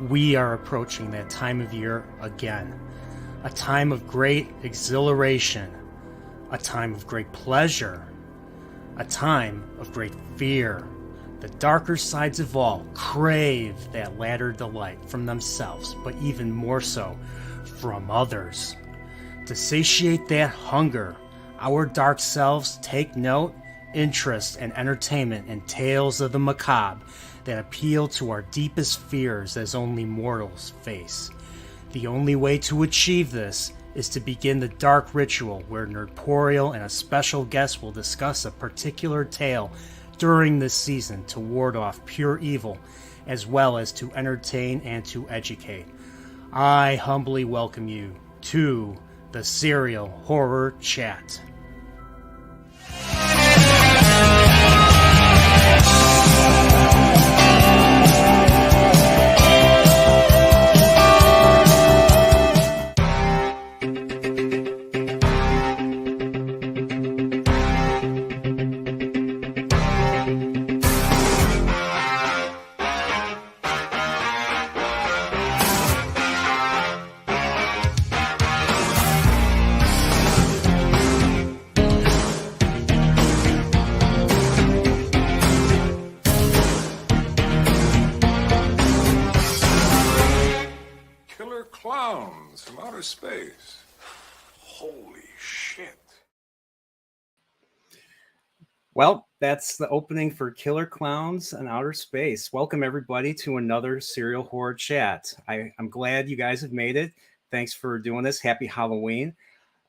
We are approaching that time of year again. A time of great exhilaration. A time of great pleasure. A time of great fear. The darker sides of all crave that latter delight from themselves, but even more so from others. To satiate that hunger, our dark selves take note, interest, and entertainment in tales of the macabre that appeal to our deepest fears as only mortals face. The only way to achieve this is to begin the dark ritual where Nerdporial and a special guest will discuss a particular tale during this season to ward off pure evil, as well as to entertain and to educate. I humbly welcome you to the Serial Horror Chat. Clowns from outer space. Holy shit. Well, that's the opening for Killer Klowns in Outer Space. Welcome, everybody, to another Serial Horror Chat. I'm glad you guys have made it. Thanks for doing this. Happy Halloween.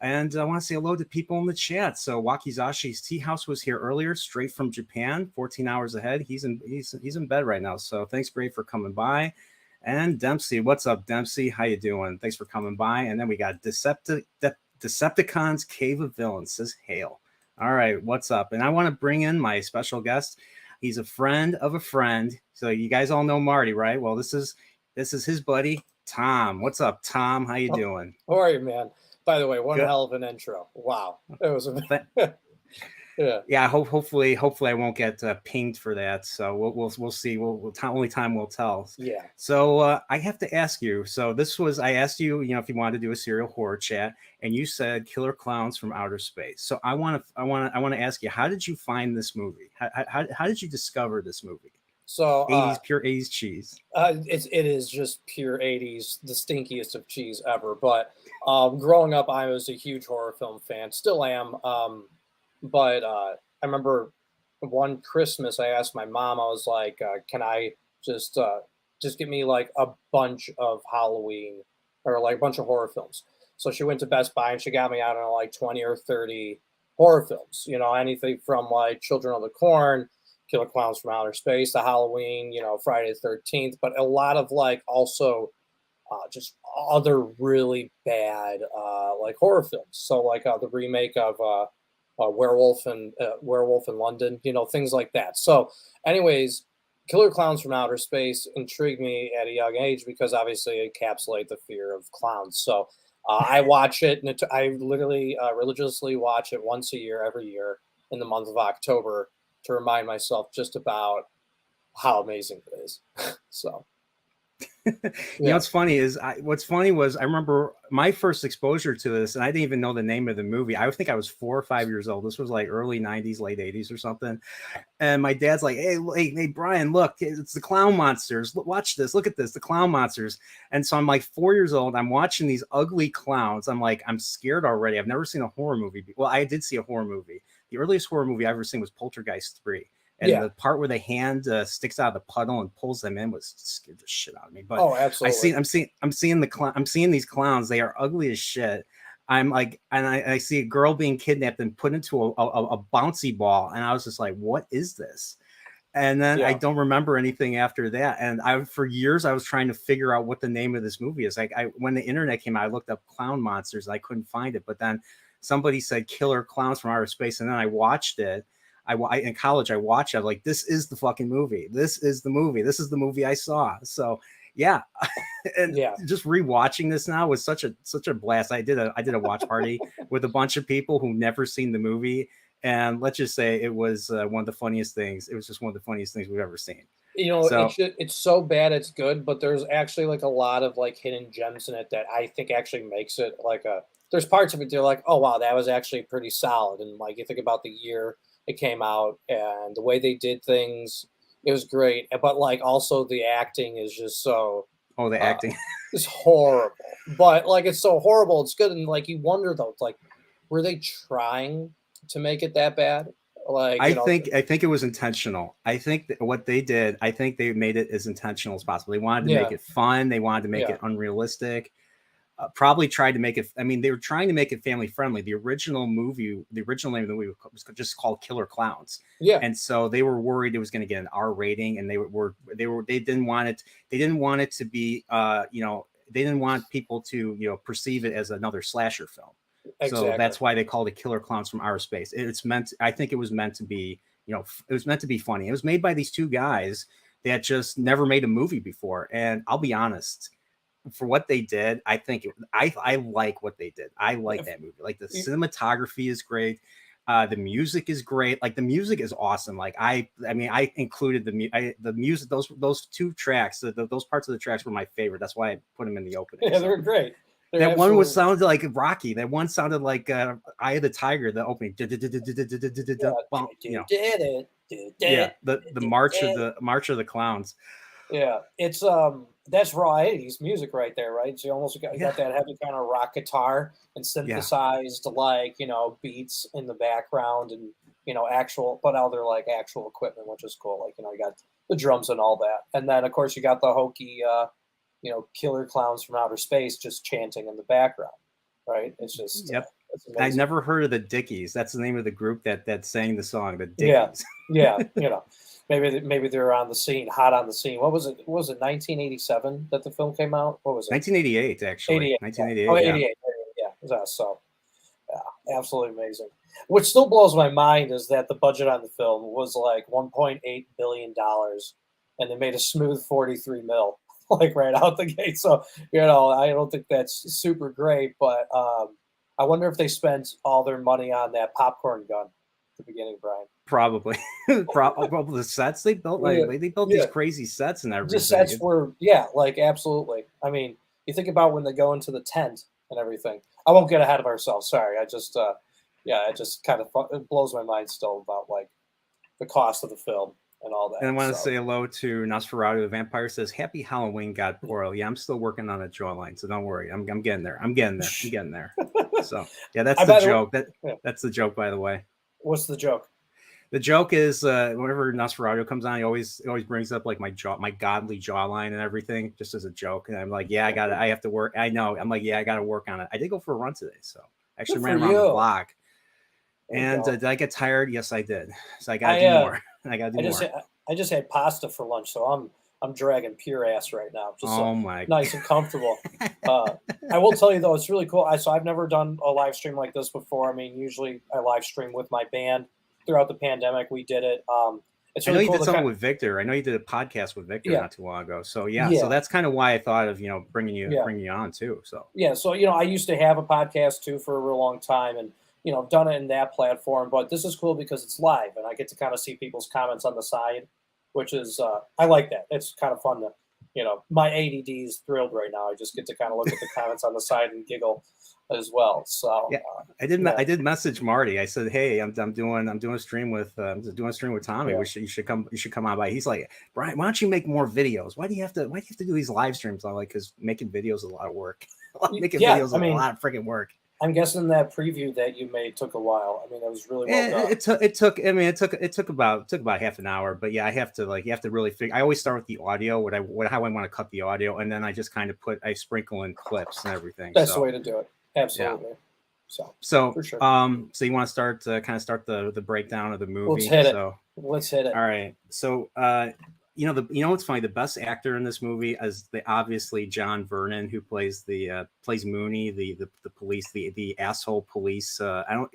And I want to say hello to people in the chat. So Wakizashi's Tea House was here earlier, straight from Japan, 14 hours ahead. He's in bed right now. So thanks, Brave, for coming by. And Dempsey, what's up, Dempsey? How you doing? Thanks for coming by. And then we got Decepticon's Cave of Villains says hail. All right, what's up? And I want to bring in my special guest. He's a friend of a friend. So you guys all know Marty, right? Well, this is his buddy, Tom. What's up, Tom? How you doing? How are you, man? By the way, one Good. Hell of an intro. Wow. It was a Yeah. Hopefully I won't get pinged for that. So we'll see. Only time will tell. Yeah. So I have to ask you. So I asked you, if you wanted to do a serial horror chat, and you said Killer Klowns from Outer Space. So I want to ask you, how did you find this movie? How did you discover this movie? So 80s, pure 80s cheese. It is just pure 80s, the stinkiest of cheese ever. But growing up, I was a huge horror film fan. Still am. But I remember one Christmas I asked my mom, I was like, can I just get me like a bunch of Halloween or like a bunch of horror films? So she went to Best Buy and she got me, I don't know, like 20 or 30 horror films, anything from like Children of the Corn, Killer Klowns from Outer Space, to Halloween, Friday the 13th, but a lot of like also just other really bad like horror films. So like the remake of Werewolf in London, things like that. So anyways, Killer Klowns from Outer Space intrigued me at a young age because obviously it encapsulates the fear of clowns. So I watch it, and I literally religiously watch it once a year, every year in the month of October to remind myself just about how amazing it is. So. What's funny was I remember my first exposure to this, and I didn't even know the name of the movie. I think I was 4 or 5 years old. This was like early 90s, late 80s or something. And my dad's like, hey, Brian, look, it's the clown monsters. Watch this. Look at this, the clown monsters. And so I'm like 4 years old. I'm watching these ugly clowns. I'm like, I'm scared already. I've never seen a horror movie. Well, I did see a horror movie. The earliest horror movie I ever seen was Poltergeist 3. And the part where the hand sticks out of the puddle and pulls them in scared the shit out of me. But absolutely. I'm seeing these clowns. They are ugly as shit. I'm like, and I see a girl being kidnapped and put into a bouncy ball, and I was just like, what is this? And then I don't remember anything after that. And for years I was trying to figure out what the name of this movie is. Like when the internet came out, I looked up clown monsters. And I couldn't find it, but then somebody said Killer Klowns from Outer Space, and then I watched it. In college, I watched it. I was like, this is the fucking movie. This is the movie. This is the movie I saw. So yeah. And just rewatching this now was such a blast. I did a watch party with a bunch of people who never seen the movie. And let's just say it was one of the funniest things. It was just one of the funniest things we've ever seen. It's So it's so bad it's good, but there's actually like a lot of like hidden gems in it that I think actually makes it like a. There's parts of it they're like, oh wow, that was actually pretty solid, and like you think about the year it came out and the way they did things, it was great. But like also the acting is just so the uh, acting. it's horrible. But like it's so horrible, it's good, and like you wonder though, like were they trying to make it that bad? Like I think it was intentional. I think that what they did, I think they made it as intentional as possible. They wanted to make yeah, it fun. They wanted to make yeah, it unrealistic. Probably tried to make it. I mean, they were trying to make it family friendly. The original name of the movie was just called Killer Clowns, yeah, and so they were worried it was going to get an R rating, and they didn't want it. They didn't want it to be, they didn't want people to perceive it as another slasher film. So exactly. that's why they called it Killer Clowns from Outer Space. It's meant. I think it was meant to be. It was meant to be funny. It was made by these two guys that just never made a movie before, and I'll be honest for what they did, I think I like what they did. I like that movie. Like the cinematography is great. The music is great. Like the music is awesome. Like I mean, I included the music. Those two tracks, those parts of the tracks were my favorite. That's why I put them in the opening. Yeah, they're great. They're That one was absolutely sounded like Rocky. That one sounded like Eye of the Tiger. The opening. Well, yeah. The March of the Clowns. yeah. It's that's raw 80s music right there, right? So you almost got, you Yeah. got that heavy kind of rock guitar and Yeah. synthesized like, beats in the background and actual but other like actual equipment, which is cool. Like, you got the drums and all that. And then of course you got the hokey killer clowns from outer space just chanting in the background, right? It's just Yep. it's I amazing. never heard of the Dickies. That's the name of the group that sang the song, the Yeah, Dickies. yeah, maybe they're on the scene, hot on the scene. What was it? What was it 1987 that the film came out? What was it? 1988, actually. 88. Yeah. Oh, 1988, yeah. 88. Yeah. So, yeah, absolutely amazing. What still blows my mind is that the budget on the film was like 1.8 billion dollars, and they made a smooth 43 mil, like right out the gate. So, I don't think that's super great, but I wonder if they spent all their money on that popcorn gun at the beginning, Brian. Probably. Probably the sets they built, Yeah, like they built these yeah. crazy sets and The everything. sets were, yeah, like absolutely. I mean, you think about when they go into the tent and everything. I won't get ahead of ourselves. Sorry, I just, yeah, it just kind of it blows my mind still about like the cost of the film and all And I that. want to So say hello to Nosferatu the Vampire says, Happy Halloween, God Poro. Yeah, I'm still working on a jawline, so don't worry. I'm getting there. I'm getting there. I'm getting there. So yeah, that's I the bet. joke. Yeah. That's the joke, by the way. What's the joke? The joke is whenever Nosferatu comes on, he always brings up like my godly jawline and everything, just as a joke. And I'm like, yeah, I have to work. I know. I'm like, yeah, I got to work on it. I did go for a run today, so I actually Good ran for around the you. block. There you And go. did I get tired? Yes, I did. So I got to do more. I got to do more. I just had pasta for lunch, so I'm dragging pure ass right now. Just Oh my! nice and comfortable. I will tell you though, it's really cool. So I've never done a live stream like this before. I mean, usually I live stream with my band. Throughout the pandemic, we did it. It's I know really you cool did something with Victor. I know you did a podcast with Victor Yeah. not too long ago. So yeah, Yeah. so that's kind of why I thought of bringing you Yeah. on too. So Yeah, so I used to have a podcast too for a real long time, and I've done it in that platform. But this is cool because it's live, and I get to kind of see people's comments on the side, which is I like that. It's kind of fun to, my ADD is thrilled right now. I just get to kind of look at the comments on the side and giggle as well. So yeah, I did message Marty. I said, hey, I'm doing a stream with Tommy. Yeah. You should come on by. He's like, Brian, why don't you make more videos? Why do you have to do these live streams? I'm like, because making videos is a lot of work. Making videos is a lot of freaking work. I'm guessing that preview that you made took a while. I mean, it was really well done. It took about half an hour, but yeah, you have to really figure. I always start with the audio, how I want to cut the audio, and then I just kind of I sprinkle in clips and everything. That's the way to do it. Absolutely. Yeah. So for sure. So you want to start the breakdown of the movie? Let's hit it. Let's hit it. All right. So what's funny? The best actor in this movie is obviously John Vernon, who plays Mooney, the police, the asshole police.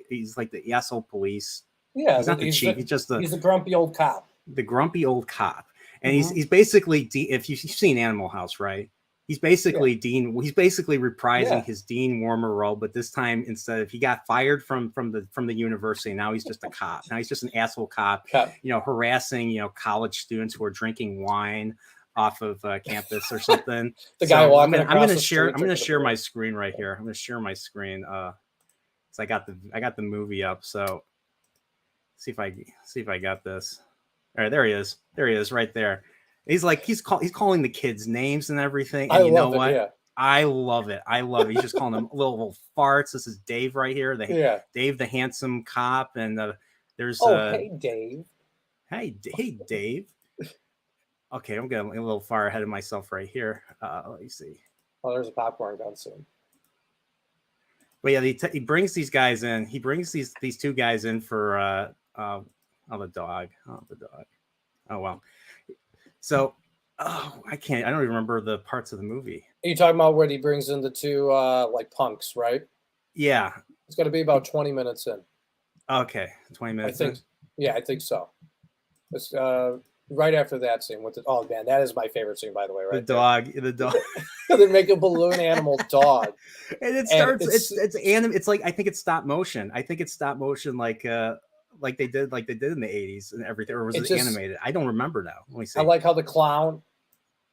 He's like the asshole police. Yeah, he's not the chief. He's the grumpy old cop. The grumpy old cop, and he's basically if you've seen Animal House, right? He's basically Dean. He's basically reprising Yeah. his Dean Warmer role, but this time instead of he got fired from the university, now he's just a cop. Now he's just an asshole cop, Yeah. harassing college students who are drinking wine off of campus or something. The guy walking I'm across gonna the share. street I'm gonna drinking a share beer. my screen right here. I'm gonna share my screen. So I got the movie up. So see if I got this. All right, there he is. There he is, right there. He's calling the kids names and everything. And I you know love it, what? yeah. I love it. I love it. He's just calling them little farts. This is Dave right here. Yeah. Dave, the handsome cop, and there's Hey Dave. hey Dave. Okay, I'm getting a little far ahead of myself right here. Let me see. Oh, there's a popcorn gun soon. But yeah, he brings these guys in. He brings these two guys in for the dog. Oh well. So I don't even remember the parts of the movie. Are you talking about where he brings in the two like punks, right? Yeah. It's gonna be about 20 minutes in. Okay. 20 I minutes. think yeah, I think so. It's right after that scene with the oh man, that is my favorite scene by the way, right? The dog. They make a balloon animal dog. And it starts it's like I think it's stop motion. I think it's stop motion like they did in the 80s and everything, or was it animated? I don't remember now. Let me see. I like how the clown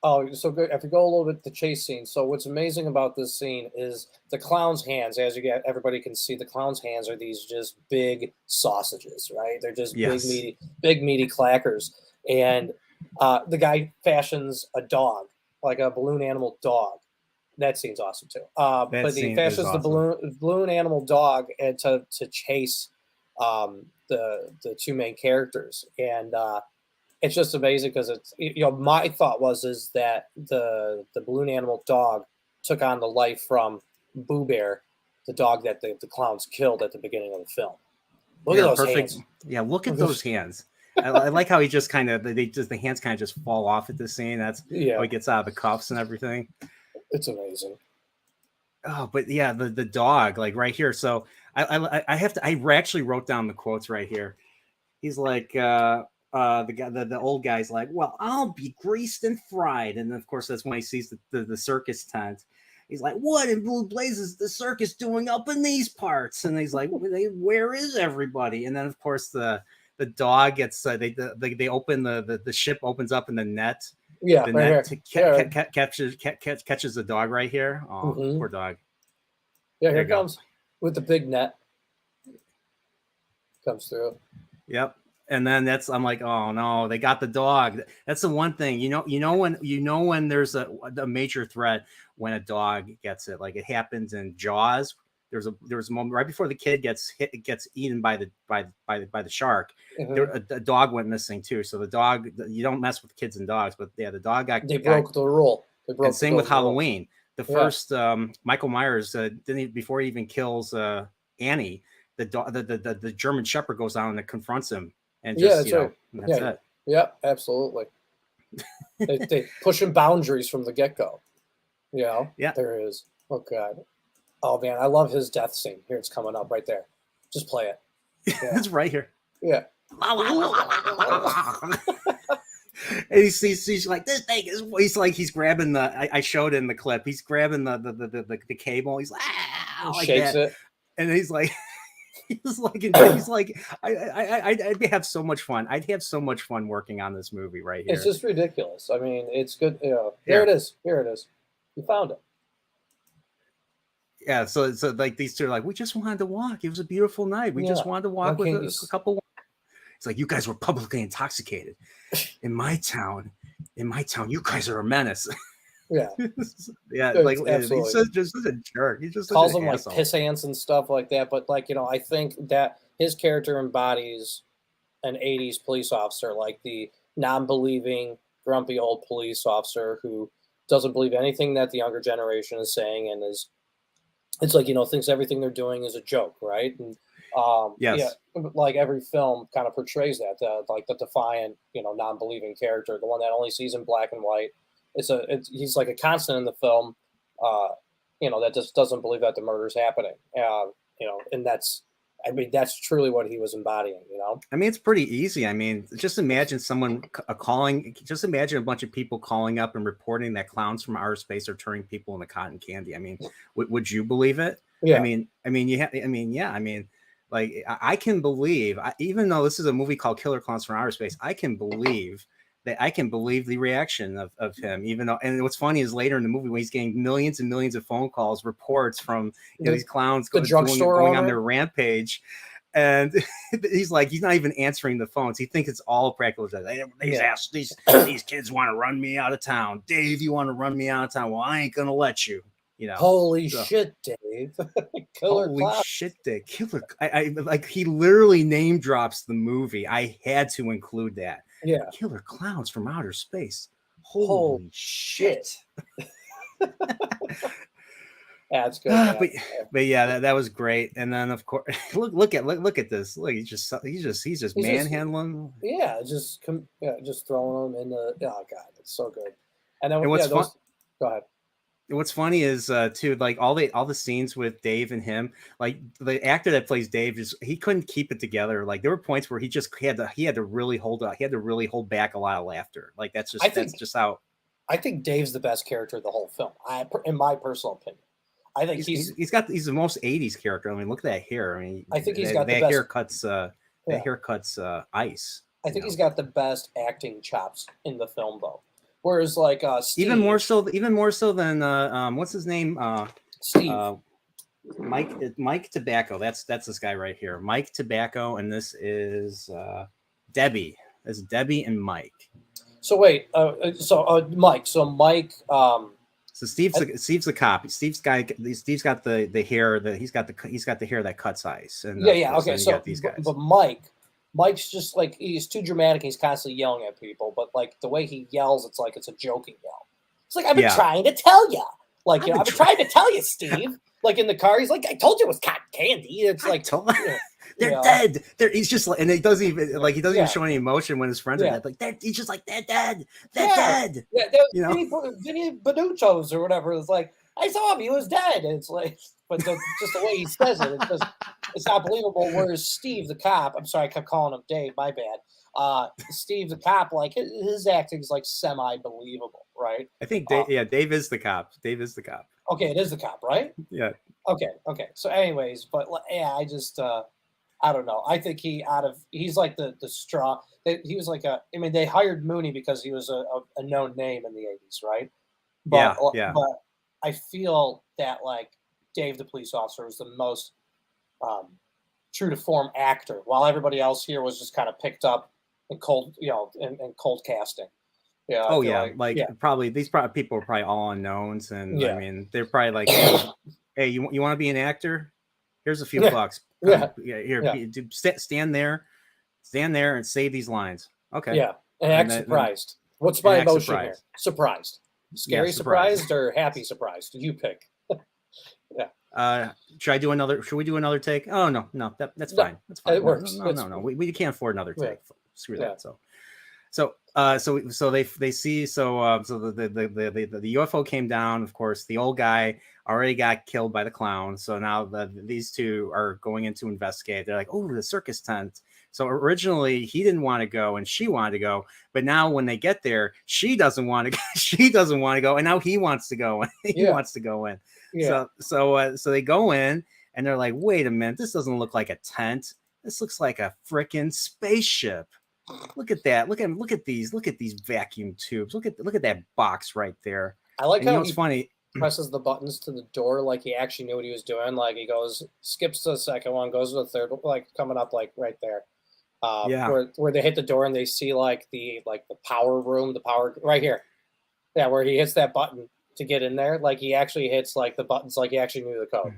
so good. If we go a little bit to the chase scene, so what's amazing about this scene is the clown's hands. As everybody can see, the clown's hands are these just big sausages, right? They're just big meaty clackers. And the guy fashions a dog, like a balloon animal dog. That scene's awesome too. But he fashions the balloon animal dog and to chase the two main characters, and it's just amazing because it's my thought is that the balloon animal dog took on the life from Boo Bear, the dog that the clowns killed at the beginning of the film. Look at those hands. Yeah, look at those hands. I like how he just kind of the hands kind of just fall off at this scene. That's how he gets out of the cuffs and everything. It's amazing. Oh, but yeah, the dog like right here. So I actually wrote down the quotes right here. He's like the guy, the old guy's like, well, I'll be greased and fried, and of course that's when he sees the circus tent. He's like, what in blue blazes is the circus doing up in these parts? And he's like, where is everybody? And then of course the dog gets they open the ship opens up in the net. Yeah, the right net catches the dog right here. Oh, poor dog. Yeah, here it comes with the big net. Comes through. Yep. And then I'm like, oh no, they got the dog. That's the one thing, when there's a major threat when a dog gets it. Like it happens in Jaws. There was a moment right before the kid gets eaten by the shark. A dog went missing too. So the dog, you don't mess with kids and dogs, but yeah, the dog broke the rule. And same with Halloween. The first Michael Myers before he even kills Annie, the German Shepherd goes down and confronts him. And just, that's it. Yeah, absolutely. they pushing boundaries from the get-go. Yeah, there is. Oh, God. Oh, man, I love his death scene. Here, it's coming up right there. Just play it. Yeah. It's right here. Yeah. And he's like, this thing is, he's grabbing I showed in the clip, he's grabbing the cable. He's like, he shakes it. And he's like, I'd have so much fun. I'd have so much fun working on this movie right here. It's just ridiculous. I mean, it's good. Here it is. Here it is. You found it. Yeah. So like these two are like, we just wanted to walk. It was a beautiful night. We just wanted to walk with a couple. It's like, you guys were publicly intoxicated. In my town, you guys are a menace. Yeah. Yeah, like he's just a jerk. He just calls them like piss ants and stuff like that. But I think that his character embodies an 80s police officer, like the non-believing, grumpy old police officer who doesn't believe anything that the younger generation is saying and it's like, thinks everything they're doing is a joke, right? And like every film kind of portrays that, like the defiant, non-believing character, the one that only sees in black and white. He's like a constant in the film, that just doesn't believe that the murder's happening. And that's I mean, that's truly what he was embodying, you know? I mean, it's pretty easy. I mean, just imagine just imagine a bunch of people calling up and reporting that clowns from outer space are turning people into cotton candy. I mean, would you believe it? Yeah. Like I can believe, even though this is a movie called Killer Clowns from Outer Space, I can believe the reaction of him, even though, and what's funny is later in the movie when he's getting millions and millions of phone calls, reports from these clowns going on their rampage. And he's not even answering the phones. He thinks it's all practical. These kids want to run me out of town. Dave, you want to run me out of town? Well, I ain't going to let you. Holy shit, Dave. Holy shit, Dave. I like, he literally name drops the movie. I had to include that. Yeah. Killer Clowns from Outer Space. Holy shit. That's good. But yeah, that was great. And then of course, look at this. Look, he's just manhandling. Just throwing them in the. Oh god, it's so good. And then go ahead. What's funny is too, like all the scenes with Dave and him, like the actor that plays Dave, he couldn't keep it together. Like there were points where he had to really hold back a lot of laughter. Like that's just how. I think Dave's the best character of the whole film. In my personal opinion, I think he's the most 80s character. I mean, look at that hair. I mean, I think he's got the best haircuts ice. I think he's got the best acting chops in the film, though. Whereas, like Steve, even more so than what's his name? Steve. Mike Tobacco. That's this guy right here, Mike Tobacco, and this is Debbie. That's Debbie and Mike. So wait, Mike. So Mike. So Steve's the cop. Steve's got the hair that he's got the hair that cuts ice. And okay. So these guys. But Mike's just like, he's too dramatic. He's constantly yelling at people, but like the way he yells, it's like it's a joking yell. It's like, I've been trying to tell you. Like, I've been trying to tell you, Steve. Like in the car, he's like, I told you it was cotton candy. It's like, they're dead. He's just like, and he doesn't even show any emotion when his friends are dead. Like he's just like, they're dead. They're dead. Yeah, Vinny Benucci's or whatever. It's like, I saw him. He was dead. And it's like, but just the way he says it, it's not believable. Whereas Steve, the cop, I'm sorry, I kept calling him Dave. My bad. Steve, the cop, like his acting is like semi-believable, right? I think Dave is the cop. Dave is the cop. Okay, it is the cop, right? Yeah. Okay. So, anyways, but yeah, I just I don't know. I think he's like the straw. He was like they hired Mooney because he was a known name in the 80s, right? But, But I feel that like Dave, the police officer, was the most true to form actor, while everybody else here was just kind of picked up and cold, and cold casting. Yeah. Probably these people are probably all unknowns, and I mean they're probably like, hey, you want to be an actor? Here's a few bucks. Stand there and say these lines. Okay. Yeah, and act surprised. What's my emotion here? Surprised. Scary surprised or happy surprised? You pick. Should we do another take? Oh no, that's fine. That's fine. It works. No. We can't afford another take. Yeah. Screw that. So they see the UFO came down. Of course, the old guy already got killed by the clown. So now these two are going in to investigate. They're like, oh, the circus tent. So originally he didn't want to go and she wanted to go, but now when they get there, she doesn't want to. She doesn't want to go, and now he wants to go. He wants to go in. Yeah. So they go in and they're like, wait a minute, this doesn't look like a tent. This looks like a freaking spaceship. Look at that. Look at these vacuum tubes. Look at that box right there. I like how it's funny. Presses the buttons to the door like he actually knew what he was doing. Like he skips to the second one, goes to the third, like coming up like right there. Where they hit the door and they see like the power room, the power right here. Yeah, where he hits that button to get in there. Like he actually hits like the buttons, like he actually knew the code.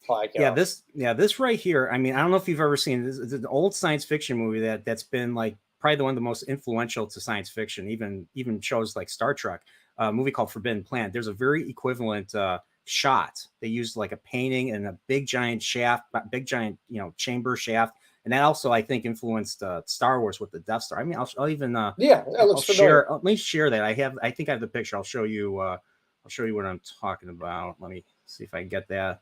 Like this right here. I mean, I don't know if you've ever seen this. It's an old science fiction movie that's been like probably the one of the most influential to science fiction, even shows like Star Trek. A movie called Forbidden Planet. There's a very equivalent shot. They used like a painting and a big giant shaft, chamber shaft, and that also I think influenced Star Wars with the Death Star. I mean, I'll even that looks familiar. Let me share that. I think I have the picture. I'll show you what I'm talking about. Let me see if I can get that.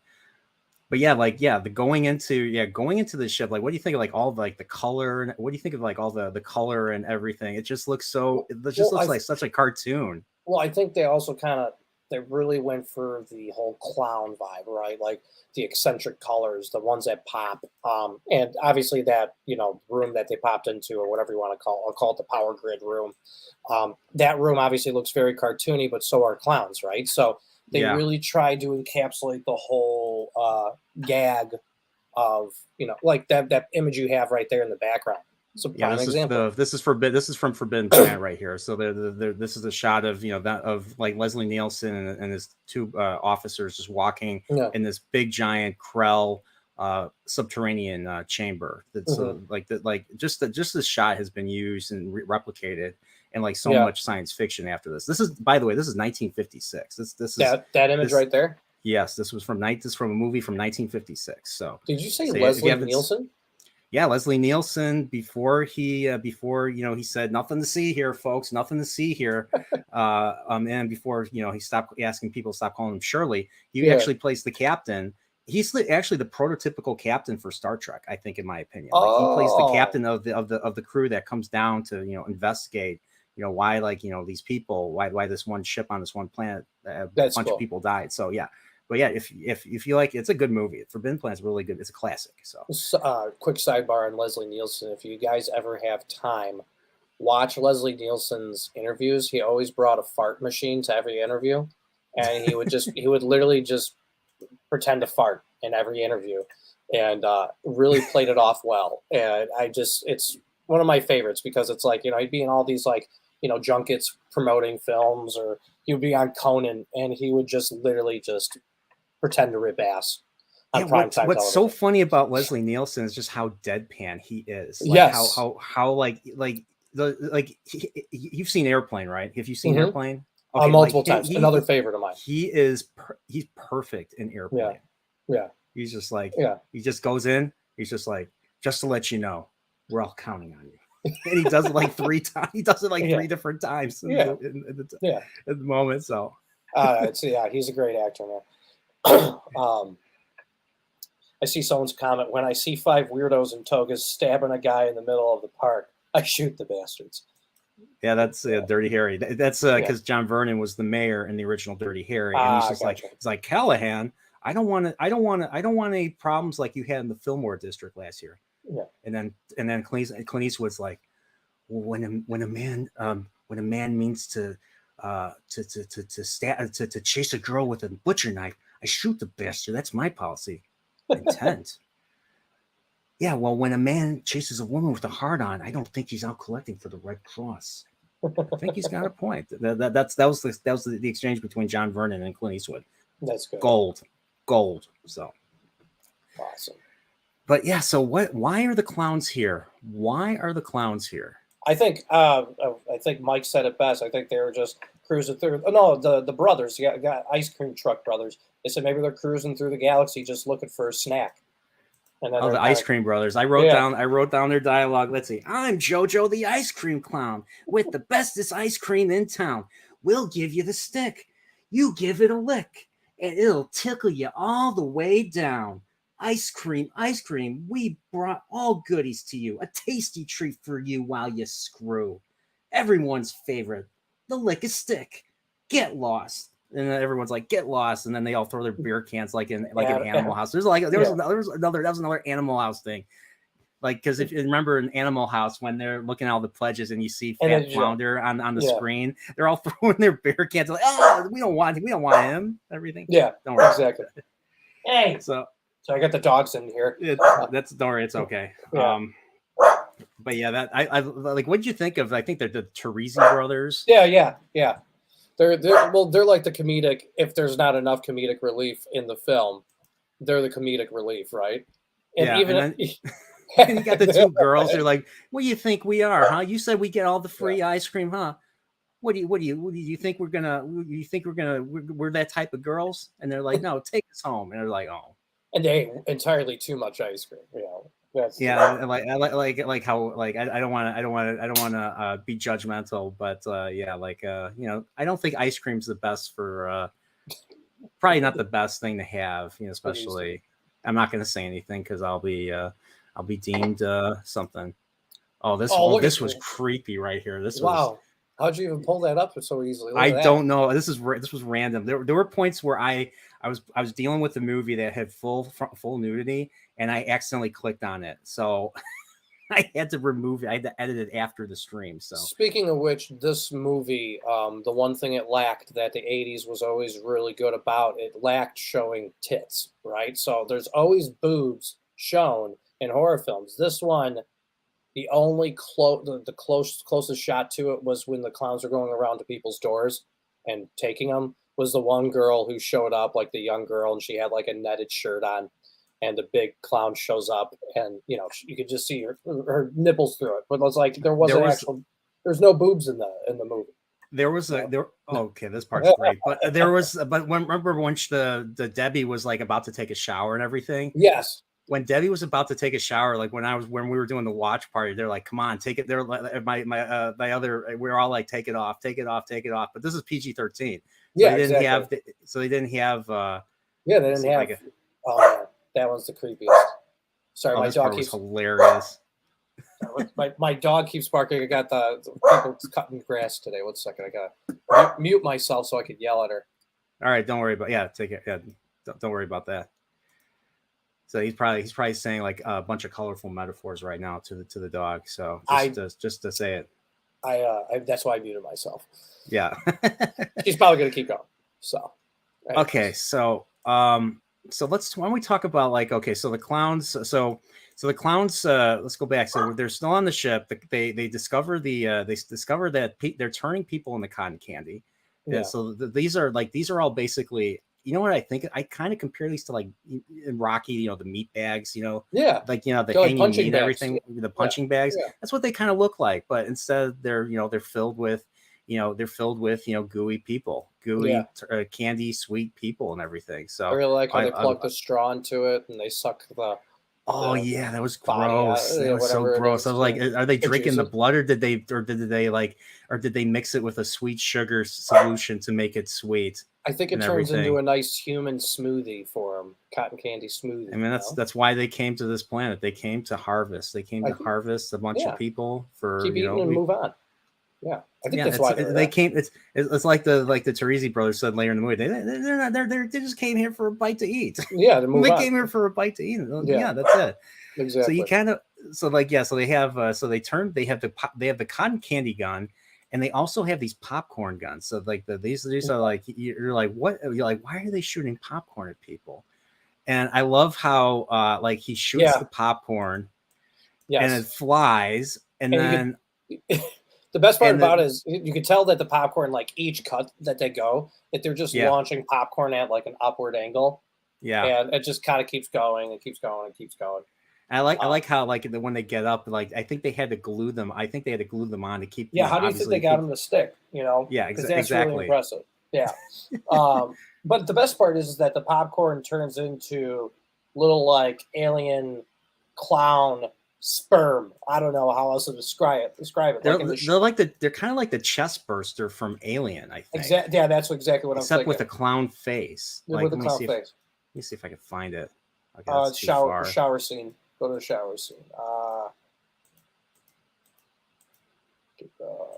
but the going into the ship, like what do you think of like all like the color, and what do you think of like all the color and everything? It just looks so, it just Well, looks like such a cartoon. well, I think they also kind of they really went for the whole clown vibe, right? Like the eccentric colors, the ones that pop, and obviously that room that they popped into, or whatever you want to call, I'll call it the power grid room. That room obviously looks very cartoony, but so are clowns, right? So they Yeah. really tried to encapsulate the whole gag of like that image you have right there in the background. It's a Yeah, prime example. this is from Forbidden Planet right here. So this is a shot of that of like Leslie Nielsen and his two officers just walking Yeah. in this big giant Krell subterranean chamber. That's Hmm. like just this shot has been used and replicated in like so Yeah. much science fiction after this. This is, by the way, this is 1956. This is That image this right there. Yes, this was from night. This is from a movie from 1956. Did you say If you Leslie haven't, Nielsen? yeah, Leslie Nielsen, before he said nothing to see here, folks, nothing to see here, and before he stopped asking people to stop calling him Shirley, he Yeah. actually plays the captain. He's actually the prototypical captain for Star Trek, I think, in my opinion. Like he plays the Oh, captain of the crew that comes down to investigate why, like, these people, why this one ship on this one planet, a that's bunch of cool. people died. So yeah. But yeah, if you like, it's a good movie. Forbidden Planet's really good. It's a classic. So Quick sidebar on Leslie Nielsen. If you guys ever have time, watch Leslie Nielsen's interviews. He always brought a fart machine to every interview, and he would literally just pretend to fart in every interview, and really played it off well. And it's one of my favorites because it's like he'd be in all these like junkets promoting films, or he would be on Conan, and he would just literally just pretend to rip ass yeah, on primetime what's so television. funny about Leslie Nielsen is just how deadpan he is. Like Yes. how you've seen Airplane, right? Have you seen Hmm. Airplane? Okay, like Multiple times. Another favorite of mine. he's perfect in Yeah. Airplane. Yeah. He's just like, Yeah. he just goes in. He's just like, just to let you know, we're all counting on you. And he does it like three times. He does it like Yeah. three different times Yeah. Yeah. at the moment. So He's a great actor, man. I see someone's comment: when I see five weirdos in togas stabbing a guy in the middle of the park, I shoot the bastards. yeah, that's Dirty Harry. That's Yeah. because John Vernon was the mayor in the original Dirty Harry, and he's just Gotcha. like, he's like, Callahan, I don't want any problems like you had in the Fillmore district last year. Yeah. And then Clint Eastwood's like, well, when a man means to chase a girl with a butcher knife, I shoot the bastard. That's my policy. Intent. Yeah, well, when a man chases a woman with a heart on, I don't think he's out collecting for the Red Cross. I think he's got a point. That was the exchange between John Vernon and Clint Eastwood. That's good. Gold. So Awesome. But yeah, so why are the clowns here? Why are the clowns here? I think Mike said it best. I think they were just cruising through. Oh, no, the brothers, got ice cream truck brothers. They said maybe they're cruising through the galaxy just looking for a snack. And then the ice cream brothers. I wrote down their dialogue. Let's see. I'm Jojo the ice cream clown with the bestest ice cream in town. We'll give you the stick. You give it a lick, and it'll tickle you all the way down. Ice cream, we brought all goodies to you. A tasty treat for you while you screw. Everyone's favorite, the lick a stick. Get lost. And then everyone's like, get lost. And then they all throw their beer cans like in Animal House. There was another Animal House thing. Like, because if you remember in Animal House, when they're looking at all the pledges and you see Fat Flounder on the screen, they're all throwing their beer cans like, oh, we don't want him. Everything. Yeah, don't worry. Exactly. Hey. So I got the dogs in here. Don't worry, it's okay. Yeah. But yeah, that I like. What did you think of? I think they're the Teresi brothers. Yeah. They're like the comedic. If there's not enough comedic relief in the film, they're the comedic relief, right? And then you got the two girls. They're like, "What do you think we are, huh? You said we get all the free ice cream, huh? What do you think we're gonna? You think we're that type of girls?" And they're like, "No, take us home." And they're like, "Oh." And they ate entirely too much ice cream. Like how I don't want to be judgmental, but I don't think ice cream's the best for probably not the best thing to have, especially I'm not going to say anything because I'll be deemed something. Oh, Oh, look at this was you. creepy right here. This was. Wow. How'd you even pull that up so easily? Look I at that. don't know. This was random. There were points where I was dealing with a movie that had full nudity, and I accidentally clicked on it. So I had to remove it. I had to edit it after the stream. So Speaking of which, this movie, the one thing it lacked that the 80s was always really good about, it lacked showing tits, right? So there's always boobs shown in horror films. This one, the only closest shot to it was when the clowns were going around to people's doors and taking them. Was the one girl who showed up, like the young girl, and she had like a netted shirt on, and the big clown shows up, and you could just see her nipples through it. But it was like there's no boobs in the movie. there was a Yeah. there. Oh, okay, this part's great. But there was. But remember when the Debbie was like about to take a shower and everything. Yes. When Debbie was about to take a shower, like when we were doing the watch party, they're like, "Come on, take it." They're like, my other, we were all like, "Take it off, take it off, take it off." But this is PG-13, so Yeah, they didn't exactly. have. So they didn't have. Yeah, they Let's didn't see if I have. can. Oh, man, that one's the creepiest. Sorry, Oh, my this dog part was keeps hilarious. my dog keeps barking. I got the people cutting grass today. One second, I gotta mute myself so I could yell at her. All right, don't worry about. Yeah, take it. Yeah, don't worry about that. So he's probably saying like a bunch of colorful metaphors right now to the dog. So just to say it. That's why I muted myself. Yeah. She's probably gonna keep going. So. Anyways. Okay, so so why don't we talk about like, okay, so the clowns, so the clowns, let's go back. So they're still on the ship. They discover that they're turning people into cotton candy. Yeah. So these are all basically, you know what I think? I kind of compare these to like in Rocky, the meat bags, Yeah. like the They're like hanging punching meat, bags. everything, the punching bags. Yeah. That's what they kind of look like, but instead they're filled with gooey people, gooey candy sweet people and everything. So I really like how they plug the straw into it and they suck the yeah, that was body out, gross. That was so whatever it gross. is, I was like, are they drinking the juices. blood, or did they mix it with a sweet sugar solution to make it sweet? I think it and turns into everything? a nice human smoothie for them, cotton candy smoothie. I mean, that's why they came to this planet. They came to harvest. They came to harvest a bunch of people for keep eating and move on. Yeah, I think that's why they came. It's like the Teresi brothers said later in the movie. They just came here for a bite to eat. Yeah, to move they on. came here for a bite to eat. Yeah. That's it. Exactly. So you kind of so they have they have the cotton candy gun, and they also have these popcorn guns. So like these are like, you're like, what? You're like, why are they shooting popcorn at people? And I love how like he shoots the popcorn, and it flies, and then. The best part about it is you can tell that the popcorn, like each cut that they go, that they're just launching popcorn at like an upward angle. Yeah. And it just kind of keeps going and keeps going and keeps going. I like how like when they get up, like I think they had to glue them. I think they had to glue them on to keep. Yeah. How do you think they got them to stick? Yeah, because that's really impressive. Yeah. But the best part is that the popcorn turns into little like alien clown sperm. I don't know how else to describe it. They're kind of like the chest burster from Alien, I think. Exactly. Yeah, that's exactly what I'm saying. Except with a clown face. Like, with a clown face. Let me see if I can find it. Okay, shower scene. Go to the shower scene.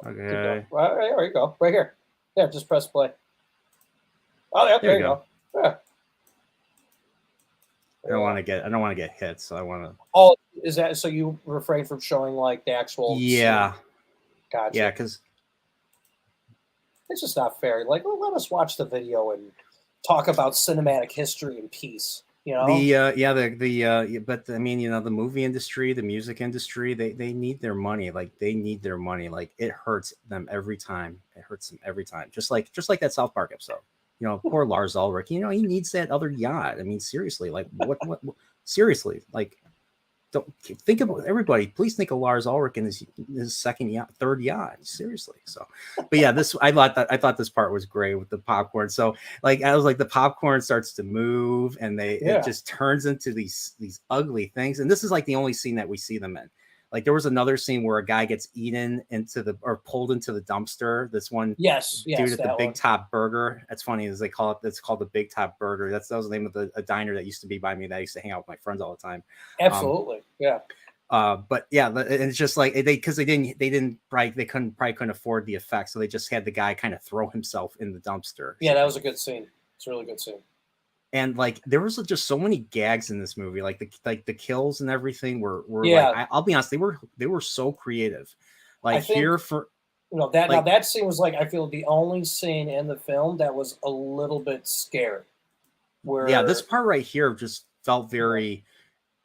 Okay. There you go. Right here. Yeah, just press play. Oh, yeah, there you go. Yeah. I don't want to get hit, so I want to. Oh, is that so? You refrain from showing like the actual. Yeah. Scene? Gotcha. Yeah, because it's just not fair. Like, well, let us watch the video and talk about cinematic history in peace. But I mean, the movie industry, the music industry, they need their money. Like they need their money. Like it hurts them every time. It hurts them every time. Just like that South Park episode. Poor Lars Ulrich. He needs that other yacht. I mean, seriously, like what seriously, like don't think about everybody. Please think of Lars Ulrich in his second yacht, third yacht. Seriously. So, but yeah, I thought this part was great with the popcorn. So like, I was like, the popcorn starts to move and it just turns into these ugly things. And this is like the only scene that we see them in. Like there was another scene where a guy gets eaten into the or pulled into the dumpster. This one Yes, dude at the that Big one. Top Burger. That's funny as they call it. It's called the Big Top Burger. That was the name of a diner that used to be by me that I used to hang out with my friends all the time. Absolutely, yeah. But yeah, and it's just like they couldn't afford the effects, so they just had the guy kind of throw himself in the dumpster. Yeah, that was a good scene. It's a really good scene. And like there was just so many gags in this movie, like the kills and everything were Yeah. like I'll be honest, they were so creative. Like I think, here for that like, now that scene was like I feel the only scene in the film that was a little bit scary. Where yeah, this part right here just felt very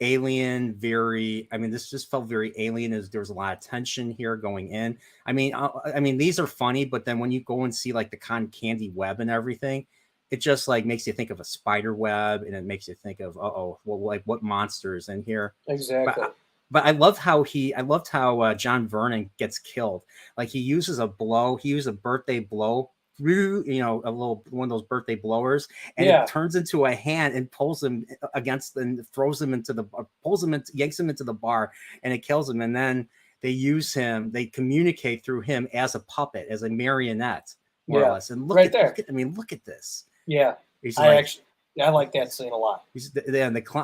alien, very I mean this just felt very alien as there was a lot of tension here going in. I mean these are funny, but then when you go and see like the cotton candy web and everything, it just like makes you think of a spider web, and it makes you think of well, like what monsters in here. exactly. But I loved how John Vernon gets killed. Like he used a birthday blow through, a little one of those birthday blowers, and it turns into a hand and pulls him against and throws him into yanks him into the bar, and it kills him. And then they communicate through him as a puppet, as a marionette, more or less. And look at this. Yeah, He's I like that scene a lot.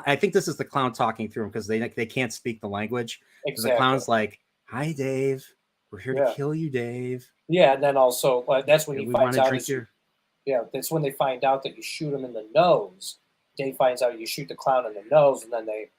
I think this is the clown talking through him because they can't speak the language. Exactly. The clown's like, "Hi, Dave. We're here to kill you, Dave." Yeah, and then also that's when he finds out. That's when they find out that you shoot him in the nose. Dave finds out you shoot the clown in the nose, and then they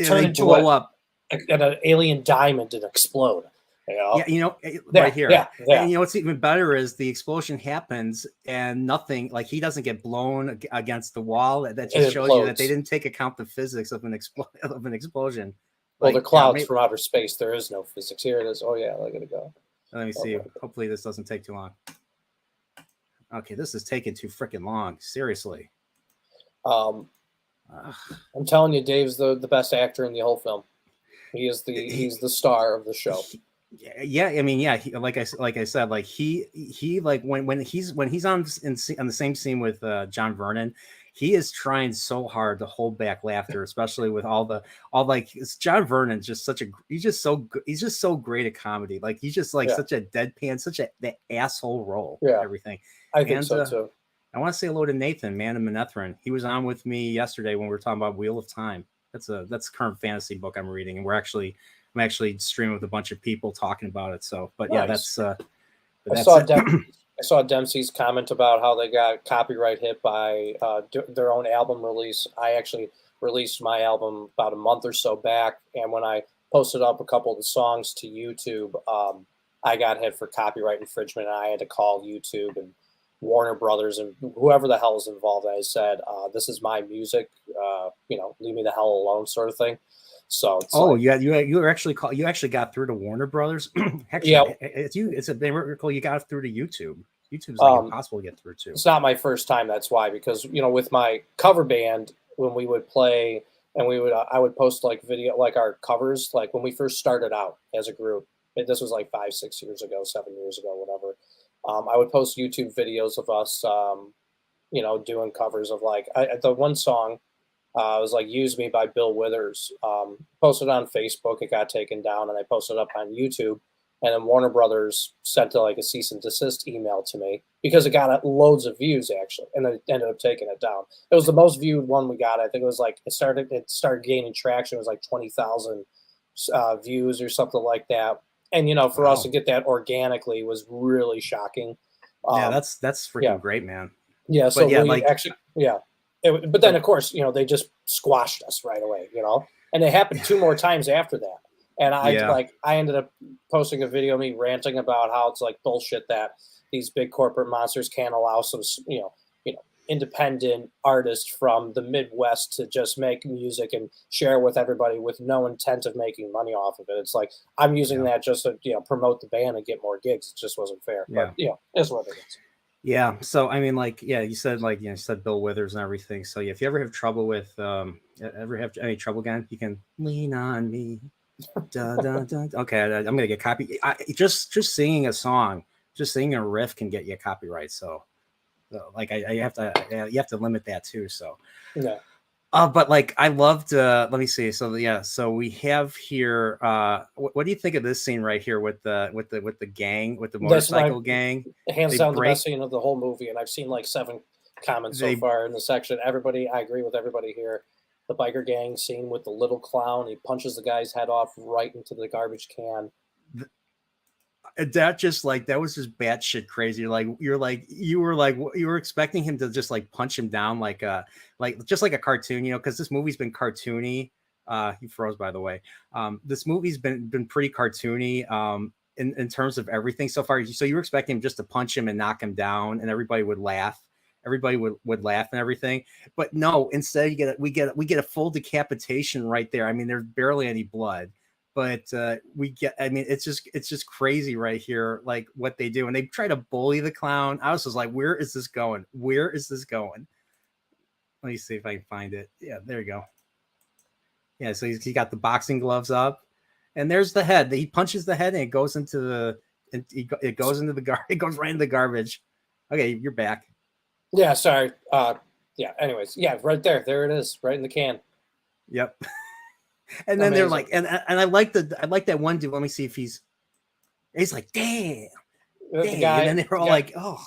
turn into blow up an alien diamond and explode. Right here. Yeah. And what's even better is the explosion happens and nothing, like he doesn't get blown against the wall. That just shows you that they didn't take account the physics of an explosion. Well, the clouds from outer space, there is no physics. Here it is. Oh yeah, look at it go. Let me see. Hopefully this doesn't take too long. Okay, this is taking too freaking long. Seriously. I'm telling you, Dave's the best actor in the whole film. He's the star of the show. Yeah, I mean, yeah. Like I said, like he like when he's on the same scene with John Vernon, he is trying so hard to hold back laughter, especially with it's John Vernon. He's just so great at comedy. Like he's just like such a deadpan, the asshole role. Yeah, everything. I think so too. I want to say hello to Nathan, Man of Manethrin. He was on with me yesterday when we were talking about Wheel of Time. That's a current fantasy book I'm reading, and I'm actually streaming with a bunch of people talking about it. So, but nice. Yeah, I saw Dempsey's comment about how they got copyright hit by their own album release. I actually released my album about a month or so back, and when I posted up a couple of the songs to YouTube, I got hit for copyright infringement, and I had to call YouTube and Warner Brothers and whoever the hell is involved. I said, "This is my music. Leave me the hell alone," sort of thing. So, you actually got through to Warner Brothers. Actually, it's a miracle you got through to YouTube. YouTube's like impossible to get through to. It's not my first time. That's why, because with my cover band, when we would play and I would post like video, like our covers, like when we first started out as a group. This was like 5, 6 years ago, 7 years ago, whatever. I would post YouTube videos of us, doing covers of like the one song was like "Use Me" by Bill Withers. Posted on Facebook, it got taken down, and I posted up on YouTube. And then Warner Brothers sent like a cease and desist email to me because it got loads of views actually, and then ended up taking it down. It was the most viewed one we got. I think it was like it started gaining traction. It was like 20,000 views or something like that. And for us to get that organically was really shocking. That's freaking great, man. Yeah. So but then of course they just squashed us right away. And it happened 2 more times after that. And I ended up posting a video of me ranting about how it's like bullshit that these big corporate monsters can't allow some independent artist from the Midwest to just make music and share with everybody with no intent of making money off of it. It's like I'm using that just to promote the band and get more gigs. It just wasn't fair. But it's what it is. Yeah. So I mean, you said Bill Withers and everything. So if you ever have trouble with ever have any trouble again, you can lean on me. Da, da, da. Okay, I'm gonna get copy. Just singing a song, just singing a riff can get you a copyright. So like you have to limit that too. So yeah. But like I loved let me see. So yeah, so we have here what do you think of this scene right here with the gang, with the That's my motorcycle gang? hands They down the break best scene of the whole movie, and I've seen like 7 comments so they far in the section. Everybody, I agree with everybody here. The biker gang scene with the little clown, he punches the guy's head off right into the garbage can. that just like that was just batshit crazy. You were expecting him to just like punch him down like just like a cartoon, because this movie's been cartoony. He froze, by the way. This movie's been pretty cartoony in terms of everything so far. So you were expecting him just to punch him and knock him down, and everybody would laugh. Everybody would laugh and everything, but no. Instead, we get a full decapitation right there. I mean, there's barely any blood, but we get. I mean, it's just crazy right here, like what they do, and they try to bully the clown. I was just like, where is this going? Where is this going? Let me see if I can find it. Yeah, there you go. Yeah, so he got the boxing gloves up, and there's the head. He punches the head, and it goes into it goes into the it goes right into the garbage. Okay, you're back. Yeah, sorry. Yeah. Anyways, yeah, right there. There it is, right in the can. Yep. And then they're Amazing. like, and I like that one dude. Let me see if he's like, damn, The damn. guy, And then they're all like, oh,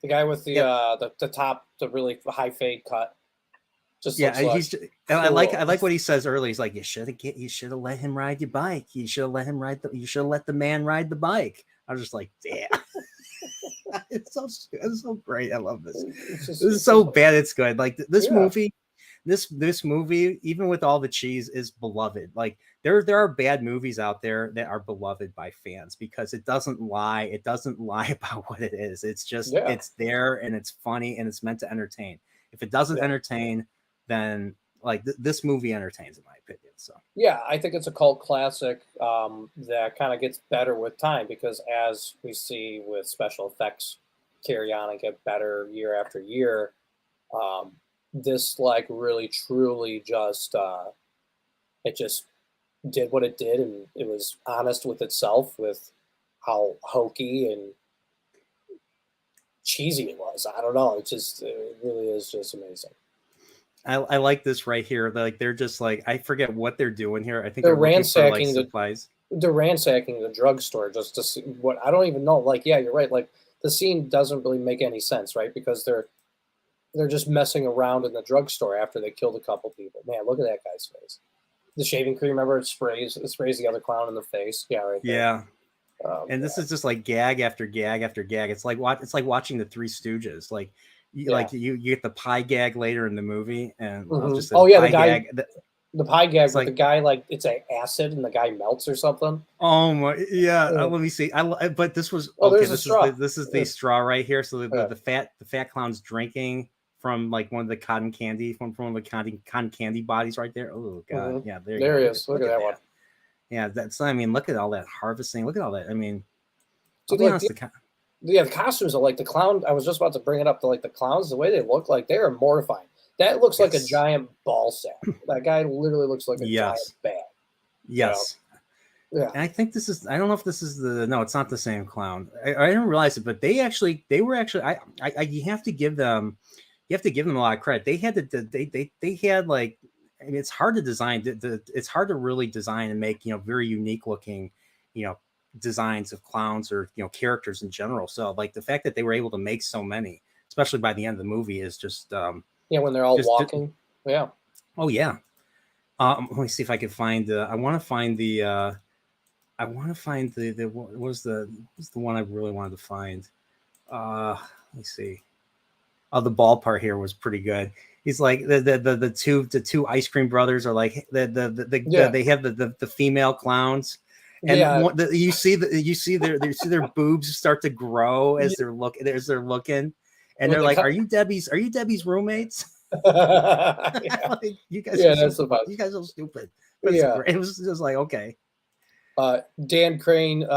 the guy with the yep. the top, the really high fade cut, just Yeah. looks like He's and cool. I like what he says early. He's like, you should have let him ride your bike. You should have let him you should have let the man ride the bike. I was just like, damn. It's so great. I love this. This is so bad. It's good. Like this movie, this movie, even with all the cheese, is beloved. Like there are bad movies out there that are beloved by fans because it doesn't lie. It doesn't lie about what it is. It's just it's there and it's funny and it's meant to entertain. If it doesn't entertain, then like this movie entertains, in my opinion. So yeah, I think it's a cult classic that kind of gets better with time because as we see with special effects carry on and get better year after year, this like really truly just it just did what it did and it was honest with itself with how hokey and cheesy it was. I don't know. It really is just amazing. I like this right here. Like they're just like I forget what they're doing here. I think They're they're looking for like ransacking supplies. they're ransacking the drugstore just to see what I don't even know. Like, yeah, you're right. Like the scene doesn't really make any sense, right? Because they're just messing around in the drugstore after they killed a couple people. Man, look at that guy's face. The shaving cream, remember, it sprays the other clown in the face. Yeah, right there. Yeah. And this is just like gag after gag after gag. It's like watching the Three Stooges. Like you get the pie gag later in the movie, and just oh yeah, the guy gag. The pie gag with like, the guy like it's an acid and the guy melts or something. Oh my, yeah. Let me see. But this was there's a straw. This is the straw right here. So the fat clown's drinking from like one of the cotton candy from one of the cotton candy bodies right there. Oh god, yeah. There he is. Look at that one. Yeah, that's. I mean, look at all that harvesting. Look at all that. I mean, I'll be honest. The costumes are like the clown. I was just about to bring it up to like the clowns. The way they look like they are mortifying. That looks like a giant ball sack. That guy literally looks like a giant bat. Yes. You know? Yeah. And I think this is. I don't know if this is no. It's not the same clown. I didn't realize it, but they were actually. You have to give them. You have to give them a lot of credit. They had they had like. I mean, it's hard to design. It's hard to really design and make very unique looking, designs of clowns or characters in general. So like the fact that they were able to make so many, especially by the end of the movie, is just when they're all walking. Yeah. Oh yeah. Let me see if I can find. I want to find the. What was the one I really wanted to find. Let me see. Oh, the ball part here was pretty good. He's like the two ice cream brothers are like they have the female clowns, and you see their boobs start to grow as they're looking, and they're like, are you Debbie's roommates? Like, you guys are so stupid. But it was just like okay. Dan Crane,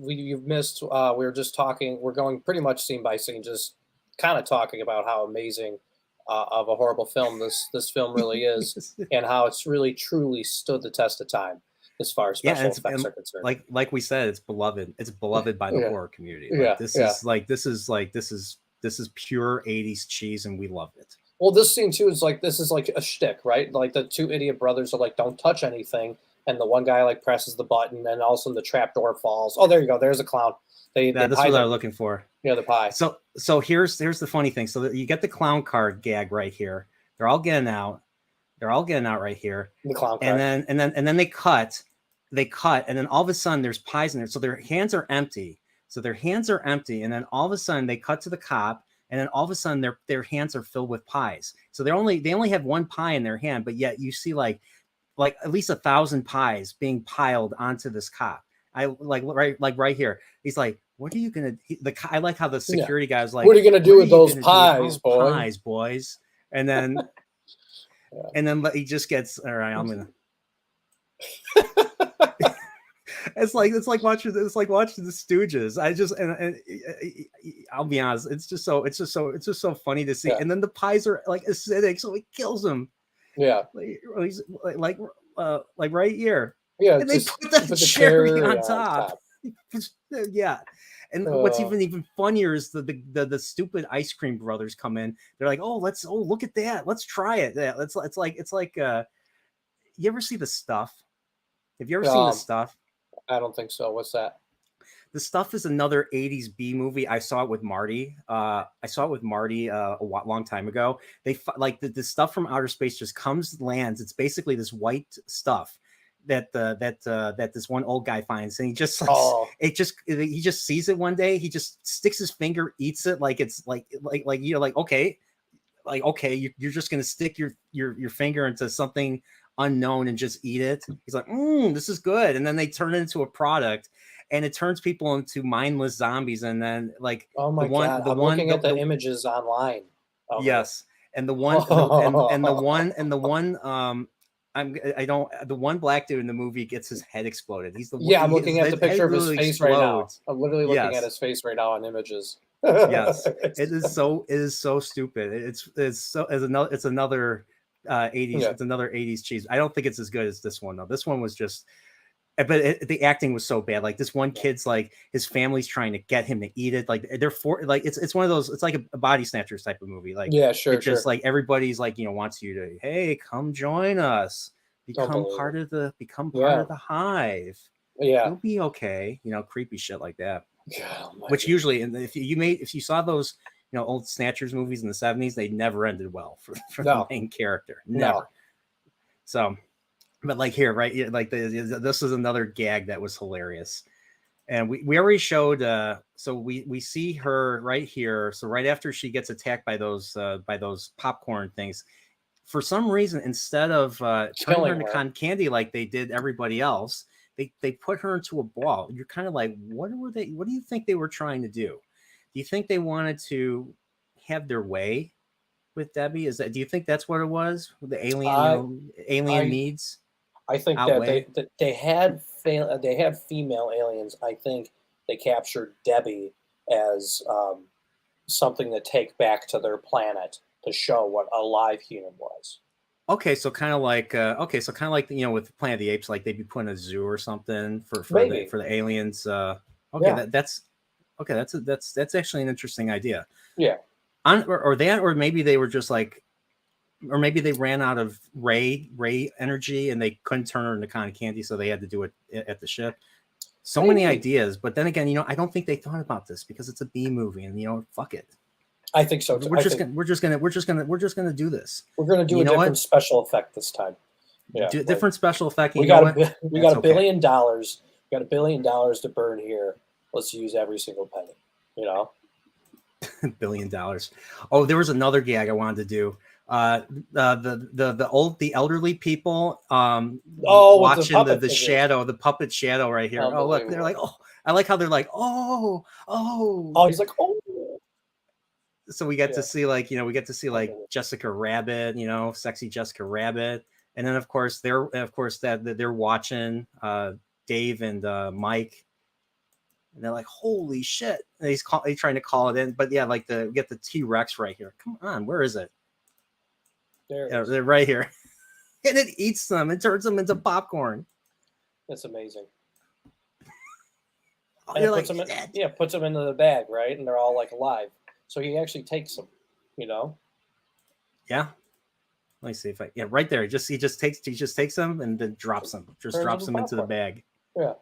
you've missed. We were just talking. We're going pretty much scene by scene, just kind of talking about how amazing of a horrible film this film really is, and how it's really truly stood the test of time as far as special effects are concerned. Like we said, it's beloved. It's beloved by the horror community. Like, this is pure 80s cheese, and we love it. Well, this scene too is like this is like a shtick, right? Like the two idiot brothers are like, "Don't touch anything," and the one guy like presses the button, and all of a sudden the trap door falls. Oh, there you go. There's a clown. They That's pie what I the was looking for. the pie. So here's the funny thing. So you get the clown card gag right here. They're all getting out. They're all getting out right here. The clown And card. then they cut, and then all of a sudden there's pies in there. So their hands are empty. And then all of a sudden they cut to the cop, and then all of a sudden their hands are filled with pies. So they only have one pie in their hand, but yet you see like at least 1,000 pies being piled onto this cop. I like right here. He's like, "What are you gonna?" I like how the security guy was like, "What are you gonna do with those gonna do pies, boy? Pies, boys." And then Yeah. and then he just gets, all right, I'm gonna. it's like watching the Stooges. I just and I'll be honest, it's just so funny to see. Yeah. And then the pies are like acidic, so he kills him. Yeah. He's like right here. Yeah. And they put the cherry on top. Yeah. And what's even funnier is the stupid ice cream brothers come in. They're like, oh, look at that. Let's try it. Yeah, it's like you ever see The Stuff? Have you ever seen The Stuff? I don't think so. What's that? The Stuff is another 80s B movie. I saw it with Marty. A long time ago. They like the stuff from outer space just lands. It's basically this white stuff that this one old guy finds, and he just he just sees it one day. He just sticks his finger, eats it like it's like okay, you're just gonna stick your finger into something unknown and just eat it. He's like, this is good. And then they turn it into a product, and it turns people into mindless zombies. And then like, oh my god, I'm looking at the images online. Yes, and the one the one black dude in the movie gets his head exploded. He's the one. Yeah, I'm looking at the picture of his face right now. I'm literally looking at his face right now on images. Yes, it is so stupid. It's another 80s. Yeah. It's another 80s cheese. I don't think it's as good as this one though. This one was just, but the acting was so bad. Like this one kid's like his family's trying to get him to eat it. Like it's one of those. It's like a Body Snatchers type of movie. Like just like everybody's like wants you to, hey, come join us, become part of the hive. Yeah, you'll be okay. Creepy shit like that. God, which usually, and if you saw those old Snatchers movies in the 70s, they never ended well for the main character. Never. No. So, but like here, right? Like this is another gag that was hilarious. And we already showed, so we see her right here. So right after she gets attacked by those popcorn things, for some reason, instead of turning her into cotton candy like they did everybody else, they put her into a ball. You're kind of like, what do you think they were trying to do? Do you think they wanted to have their way with Debbie? Do you think that's what it was? The alien needs? I think that they had female aliens. I think they captured Debbie as something to take back to their planet to show what a live human was. Okay, so kind of like with Planet of the Apes, like they'd be putting a zoo or something for the aliens. That's actually an interesting idea. Yeah. Or maybe they were just like, or maybe they ran out of ray energy and they couldn't turn her into cotton candy, so they had to do it at the ship. So many ideas, but then again, I don't think they thought about this because it's a B movie, and fuck it. I think so. We're just gonna do this. We're gonna do a different special effect this time. Yeah, different special effect. We got $1 billion. We got $1 billion to burn here. Let's use every single penny. $1 billion. Oh, there was another gag I wanted to do. The elderly people watching the shadow, the puppet shadow right here. Oh, look, they're like, oh, I like how they're like, oh, he's like, oh. So we get to see like Jessica Rabbit, sexy Jessica Rabbit, and then of course they're watching Dave and Mike, and they're like, holy shit! And he's trying to call it in, but yeah, like we get the T-Rex right here. Come on, where is it? They're right here, and it eats them and turns them into popcorn. That's amazing. Puts them into the bag, right? And they're all like alive. So he actually takes them, Yeah. Let me see if I right there. He just takes them and then drops them. Just Turns drops into them into the popcorn. bag. Yeah.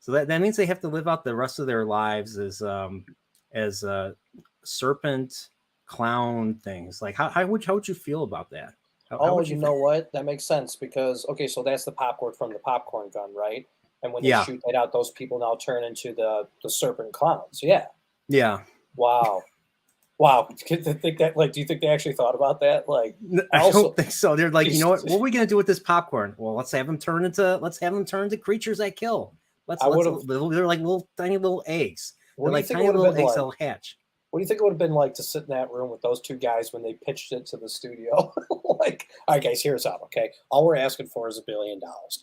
So that means they have to live out the rest of their lives as serpent clown things. Like how would you feel about that? How Oh, would you you know what? That makes sense because okay, so that's the popcorn from the popcorn gun, right? And when they Yeah. shoot that out, those people now turn into the serpent clowns. Yeah. Yeah. Wow. Wow. Do you think that like do you think they actually thought about that? Like I don't also think so. They're like, you know what are we gonna do with this popcorn? Well, let's have them turn into creatures that kill. I would have They're like little tiny little eggs. what They're do you like think it tiny would have little been eggs like? that'll hatch. What do you think it would have been like to sit in that room with those two guys when they pitched it to the studio? Like, all right, guys, here's how, okay? All we're asking for is $1 billion.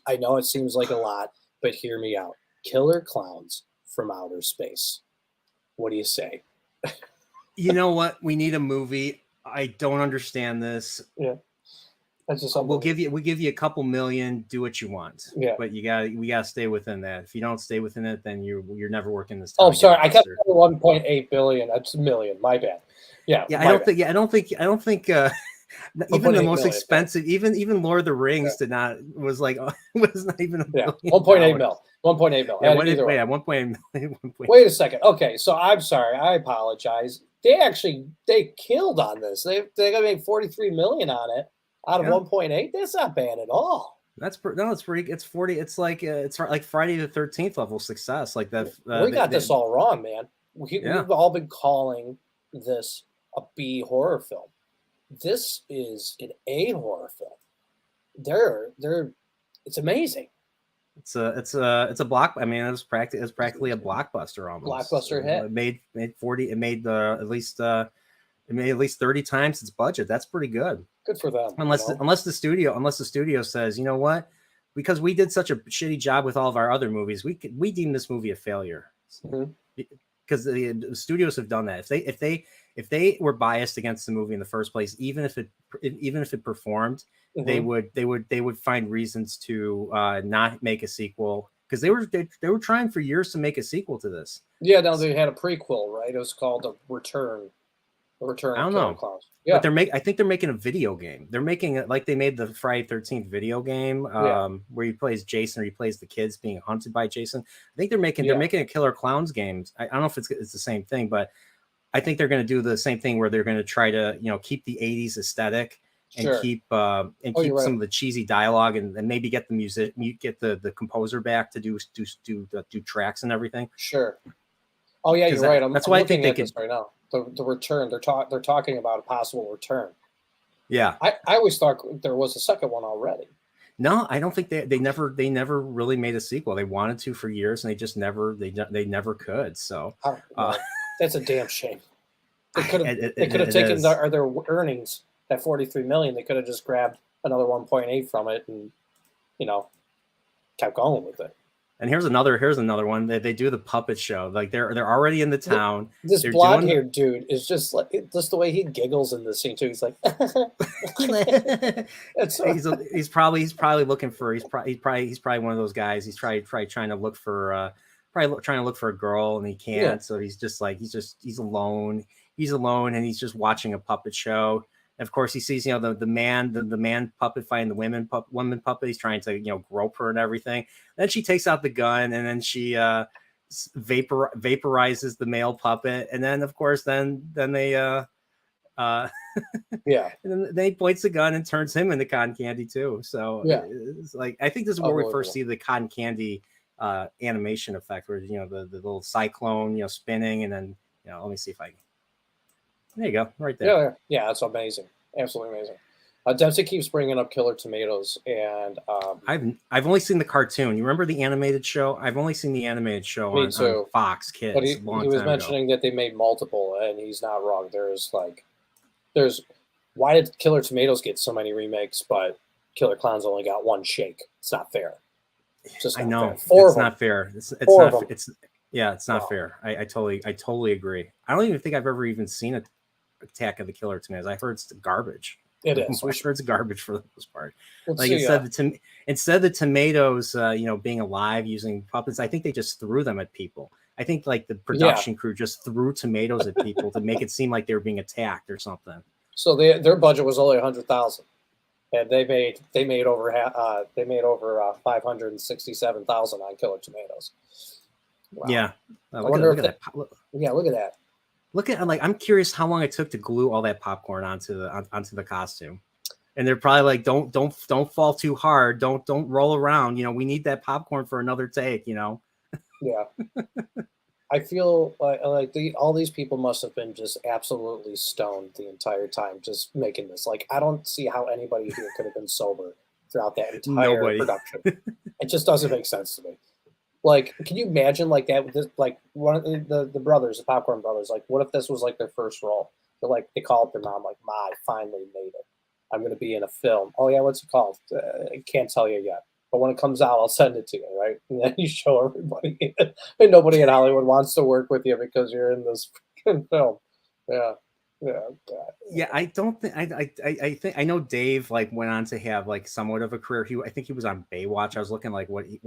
I know it seems like a lot, but hear me out. Killer clowns from outer space. What do you say? You know what? We need a movie. I don't understand this. Yeah, that's just We'll unbelievable. give you a couple million. Do what you want, Yeah. but we gotta stay within that. If you don't stay within it, then you're never working this Oh, town sorry, again, I kept mister. 1.8 billion. That's a million. My bad. Yeah, Yeah, my bad. I don't think even the 1.8 most million. expensive, even Lord of the Rings did not was like was not even Yeah, $1 billion. 1.8 mil. 1.8 mil. Yeah, Either way. at 1 point. Wait a second. Okay, so I'm sorry. I apologize. They killed on this. They got to make 43 million on it out of Yeah. 1.8. That's not bad at all. No, it's pretty. It's 40. It's like Friday the 13th level success. Like that. We got this all wrong, man. Yeah. We've all been calling this a B horror film. This is an A horror film. It's amazing. It's a block. I mean, it's practically a blockbuster almost. Blockbuster hit. It made 40. It made at least 30 times its budget. That's pretty good. Good for them. Unless the studio says, you know what, because we did such a shitty job with all of our other movies, we deem this movie a failure. Because the studios have done that. If they were biased against the movie in the first place, even if it performed, they would find reasons to not make a sequel, because they were trying for years to make a sequel to this. Yeah, no, they had a prequel, right? It was called The Return. The Return I don't of Killer know. Clowns. Yeah. But I think they're making a video game. They're making it like they made the Friday 13th video game, where he plays Jason, or he plays the kids being hunted by Jason. I think they're making a Killer Clowns game. I don't know if it's the same thing, but I think they're going to do the same thing where they're going to try to keep the 80s aesthetic and keep some of the cheesy dialogue, and maybe get the composer back to do tracks and everything. Sure. Oh yeah, you're right. That's why I think they could right now. The return. They're talking about a possible return. Yeah. I always thought there was a second one already. No, I don't think they never really made a sequel. They wanted to for years, and they just never could. So that's a damn shame. They could have taken their earnings, that 43 million. They could have just grabbed another 1.8 from it and kept going with it. And here's another one. They do the puppet show. Like they're already in the town. This blonde-haired dude is just the way he giggles in this scene too. He's like, he's probably looking for he's probably one of those guys. He's probably trying to look for a girl, and he can't. Yeah. So he's just like he's alone. He's alone, and he's just watching a puppet show. And of course, he sees the man puppet fighting the woman puppet. He's trying to grope her and everything. Then she takes out the gun, and then she vaporizes the male puppet. And then of course then they and then he points the gun and turns him into cotton candy too. So it's like, I think this is where we first see the cotton candy animation effect, where the little cyclone spinning, and then let me see if I can. There you go, right there. Yeah, that's amazing, absolutely amazing. Dempsey keeps bringing up Killer Tomatoes, and I've only seen the cartoon. You remember the animated show? I've only seen the animated show on Fox Kids. But he was mentioning that they made multiple, and he's not wrong. There's why did Killer Tomatoes get so many remakes, but Killer Clowns only got one shake? It's not fair. It's just not fair. It's not fair. It's not fair. I totally agree. I don't even think I've ever even seen Attack of the Killer Tomatoes. I heard it's garbage. It is. I'm sure it's garbage for the most part. Instead of the tomatoes, being alive using puppets, I think they just threw them at people. I think like the production crew just threw tomatoes at people to make it seem like they were being attacked or something. So their budget was only 100,000, and they made over 567,000 on Killer Tomatoes. Wow. Yeah. I Look wonder at if that. yeah, look at that. Look at like I'm curious how long it took to glue all that popcorn onto the costume. And they're probably like, don't fall too hard. Don't roll around. You know, we need that popcorn for another take. You know. Yeah. I feel like all these people must have been just absolutely stoned the entire time, just making this. Like, I don't see how anybody here could have been sober throughout that entire Nobody. production. It just doesn't make sense to me. Like, can you imagine like that? Like one of the brothers, the Popcorn Brothers. Like, what if this was like their first role? They're like, they call up their mom, like, "Ma, I finally made it. I'm going to be in a film." "Oh yeah, what's it called?" "I can't tell you yet. But when it comes out, I'll send it to you," right? And then you show everybody, and nobody in Hollywood wants to work with you because you're in this freaking film. Yeah, yeah, God. Yeah, I don't think I think I know Dave like went on to have like somewhat of a career. I think he was on Baywatch. I was looking like what he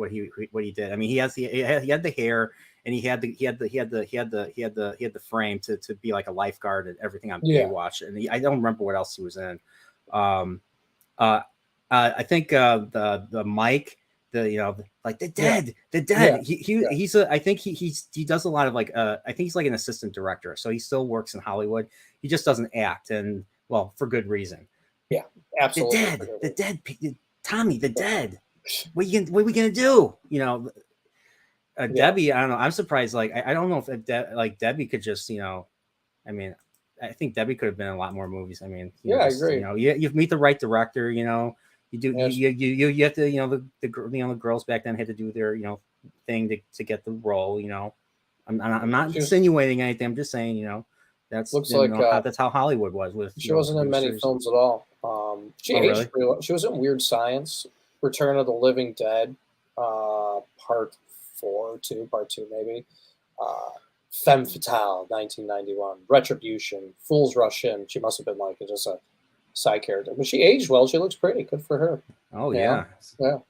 did. I mean, he had the hair and he had the frame to be like a lifeguard and everything on Yeah. Baywatch. And I don't remember what else he was in. I think the Mike, like the dead. Yeah. He's I think he does a lot of like I think he's like an assistant director, so he still works in Hollywood. He just doesn't act, and well, for good reason. Yeah, absolutely. The dead, Tommy, the dead. What are we gonna do? You know, Debbie. I don't know. I'm surprised. Like I don't know if Debbie could just I mean, I think Debbie could have been in a lot more movies. I mean, I agree. You meet the right director. You do Yes. you have to the girls back then had to do their thing to get the role. I'm not insinuating anything. I'm just saying that's Looks that's how Hollywood was with. She wasn't in many films at all. She aged pretty well. She was in Weird Science, Return of the Living Dead, part 4, part 2 maybe. Femme Fatale, 1991, Retribution, Fools Rush In. She must have been like just a side character, but she aged well. She looks pretty. Good for her. Oh yeah. So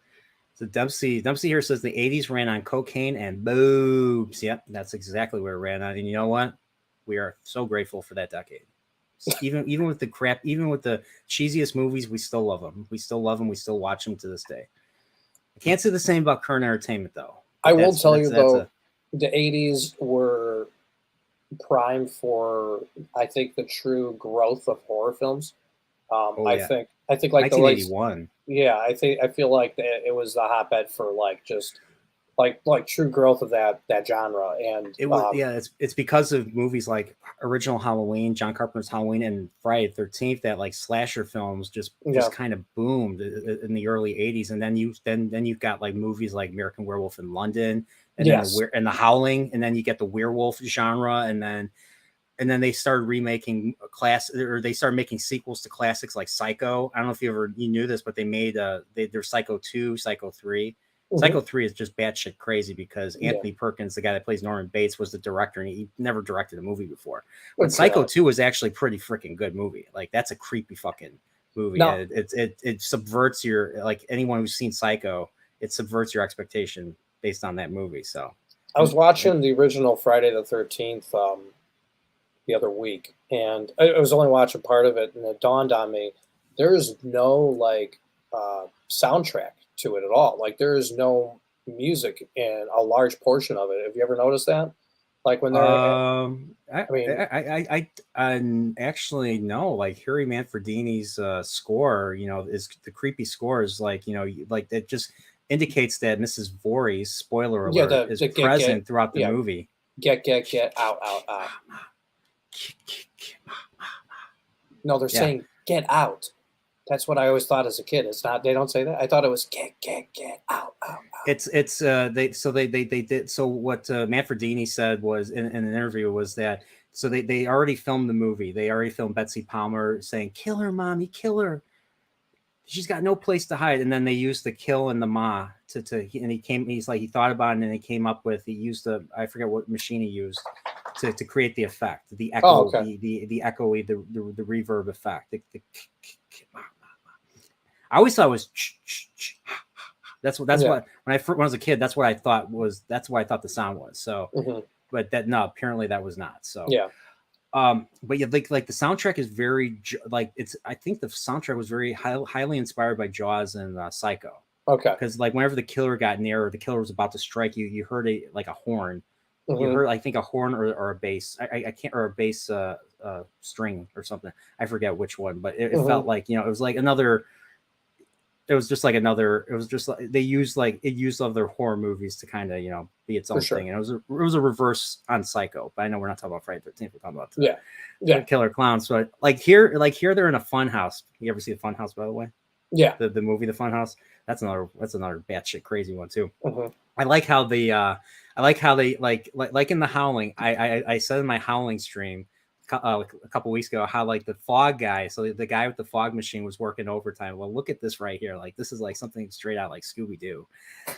Dempsey here says the 80s ran on cocaine and boobs. Yep, that's exactly where it ran on. And you know what? We are so grateful for that decade. Even with the crap, even with the cheesiest movies, we still love them. We still love them. We still watch them to this day. I can't say the same about current entertainment though. I will tell you though, the 80s were prime for I think the true growth of horror films. I think like 1981. I feel like it was the hotbed for like just like true growth of that genre, and it was it's because of movies like original Halloween, John Carpenter's Halloween, and Friday the 13th that like slasher films just kind of boomed in the early 80s, and then you've got like movies like American Werewolf in London, and then the Howling, and then you get the werewolf genre, and then they started remaking they started making sequels to classics like Psycho. I don't know if you knew this, but they made there's Psycho 2, Psycho 3. Mm-hmm. Psycho 3 is just batshit crazy because Anthony Perkins, the guy that plays Norman Bates, was the director, and he never directed a movie before. But Psycho 2 is actually a pretty freaking good movie. Like that's a creepy fucking movie. No. It subverts your, like anyone who's seen Psycho, it subverts your expectation based on that movie. So I was watching the original Friday the 13th the other week, and I was only watching part of it, and it dawned on me there is no like soundtrack to it at all. Like there is no music in a large portion of it. Have you ever noticed that? Like when they're I actually no, like Harry Manfredini's score, is the creepy score is like, like it just indicates that Mrs. Voorhees, spoiler alert, is present throughout the movie. Get out. No, they're saying get out. That's what I always thought as a kid. It's not. They don't say that. I thought it was get out. It's they did. So what Manfredini said was in an interview was that they already filmed the movie. They already filmed Betsy Palmer saying "Kill her, mommy, kill her. She's got no place to hide." And then they used the kill and the ma and he thought about it, and he came up with, he used I forget what machine he used to create the effect, the echo, the echoey, the reverb effect. I always thought it was that's what when I was a kid, that's what I thought the sound was. So, but apparently that was not. So But yeah, like the soundtrack is very like it's. I think the soundtrack was very highly inspired by Jaws and Psycho. Okay. Because like whenever the killer got near or the killer was about to strike you, you heard a like a horn. You Mhm. heard, I think, a horn or a bass. I can't, or a bass string or something. I forget which one, but it felt Mhm. like, you know, it was like another. It was just like another. It was just like they used like it used other horror movies to kind of, you know, be its For own sure. thing. And it was a reverse on Psycho. But I know we're not talking about Friday 13th. We're talking about Yeah. the Yeah. Killer Clowns. So like here they're in a fun house. You ever see the Fun House, by the way? Yeah. The movie The Fun House. That's another batshit crazy one too. Mhm. I like how I like how they like in the Howling. I said in my Howling stream a couple weeks ago how like the fog guy, so the guy with the fog machine was working overtime. Well, look at this right here. Like this is like something straight out like Scooby Doo.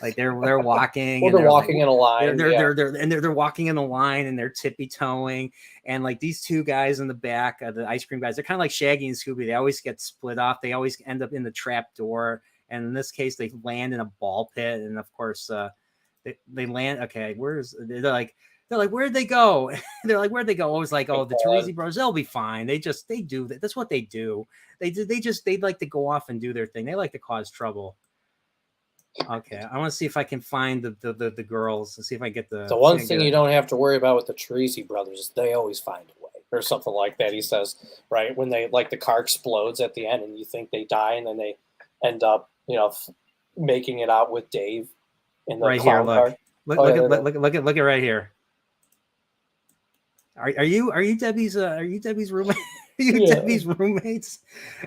Like they're walking Well, and they're they're like walking in a line. Yeah. they're walking in the line and they're tippy toeing, and like these two guys in the back, the ice cream guys, they're kind of like Shaggy and Scooby. They always get split off. They always end up in the trap door, and in this case, they land in a ball pit, and of course, they land. Okay, they're like, where'd they go? They're like, where'd they go? I was like, oh, the Teresi brothers, they'll be fine. They do that. That's what they do. They like to go off and do their thing. They like to cause trouble. Okay, I want to see if I can find the girls and see if I get The one thing you don't have to worry about with the Teresi brothers, they always find a way, or something like that. He says, right when they like the car explodes at the end, and you think they die, and then they end up, making it out with Dave in the right here. clown car. Look at right here. Are you Debbie's roommate? Yeah. Debbie's roommates?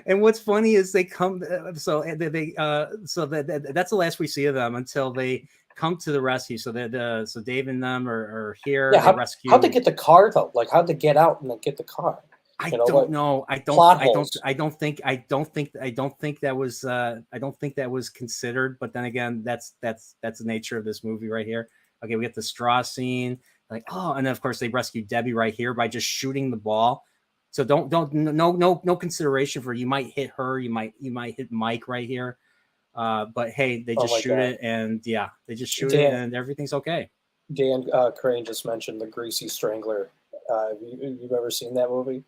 And what's funny is they come that's the last we see of them until they come to the rescue. So that so Dave and them are here. Yeah, They rescue. how'd they get the car though? Like how'd they get out and then get the car? I You know, don't like know. plot holes. I don't think that was considered. But then again, that's the nature of this movie right here. Okay, we get the straw scene, like, oh, and then of course they rescue Debbie right here by just shooting the ball. So no consideration for, you might hit her, you might hit Mike right here. But hey, they Oh just my shoot God. it, and yeah, they just shoot it, and everything's okay. Dan Crane just mentioned the Greasy Strangler. You've ever seen that movie?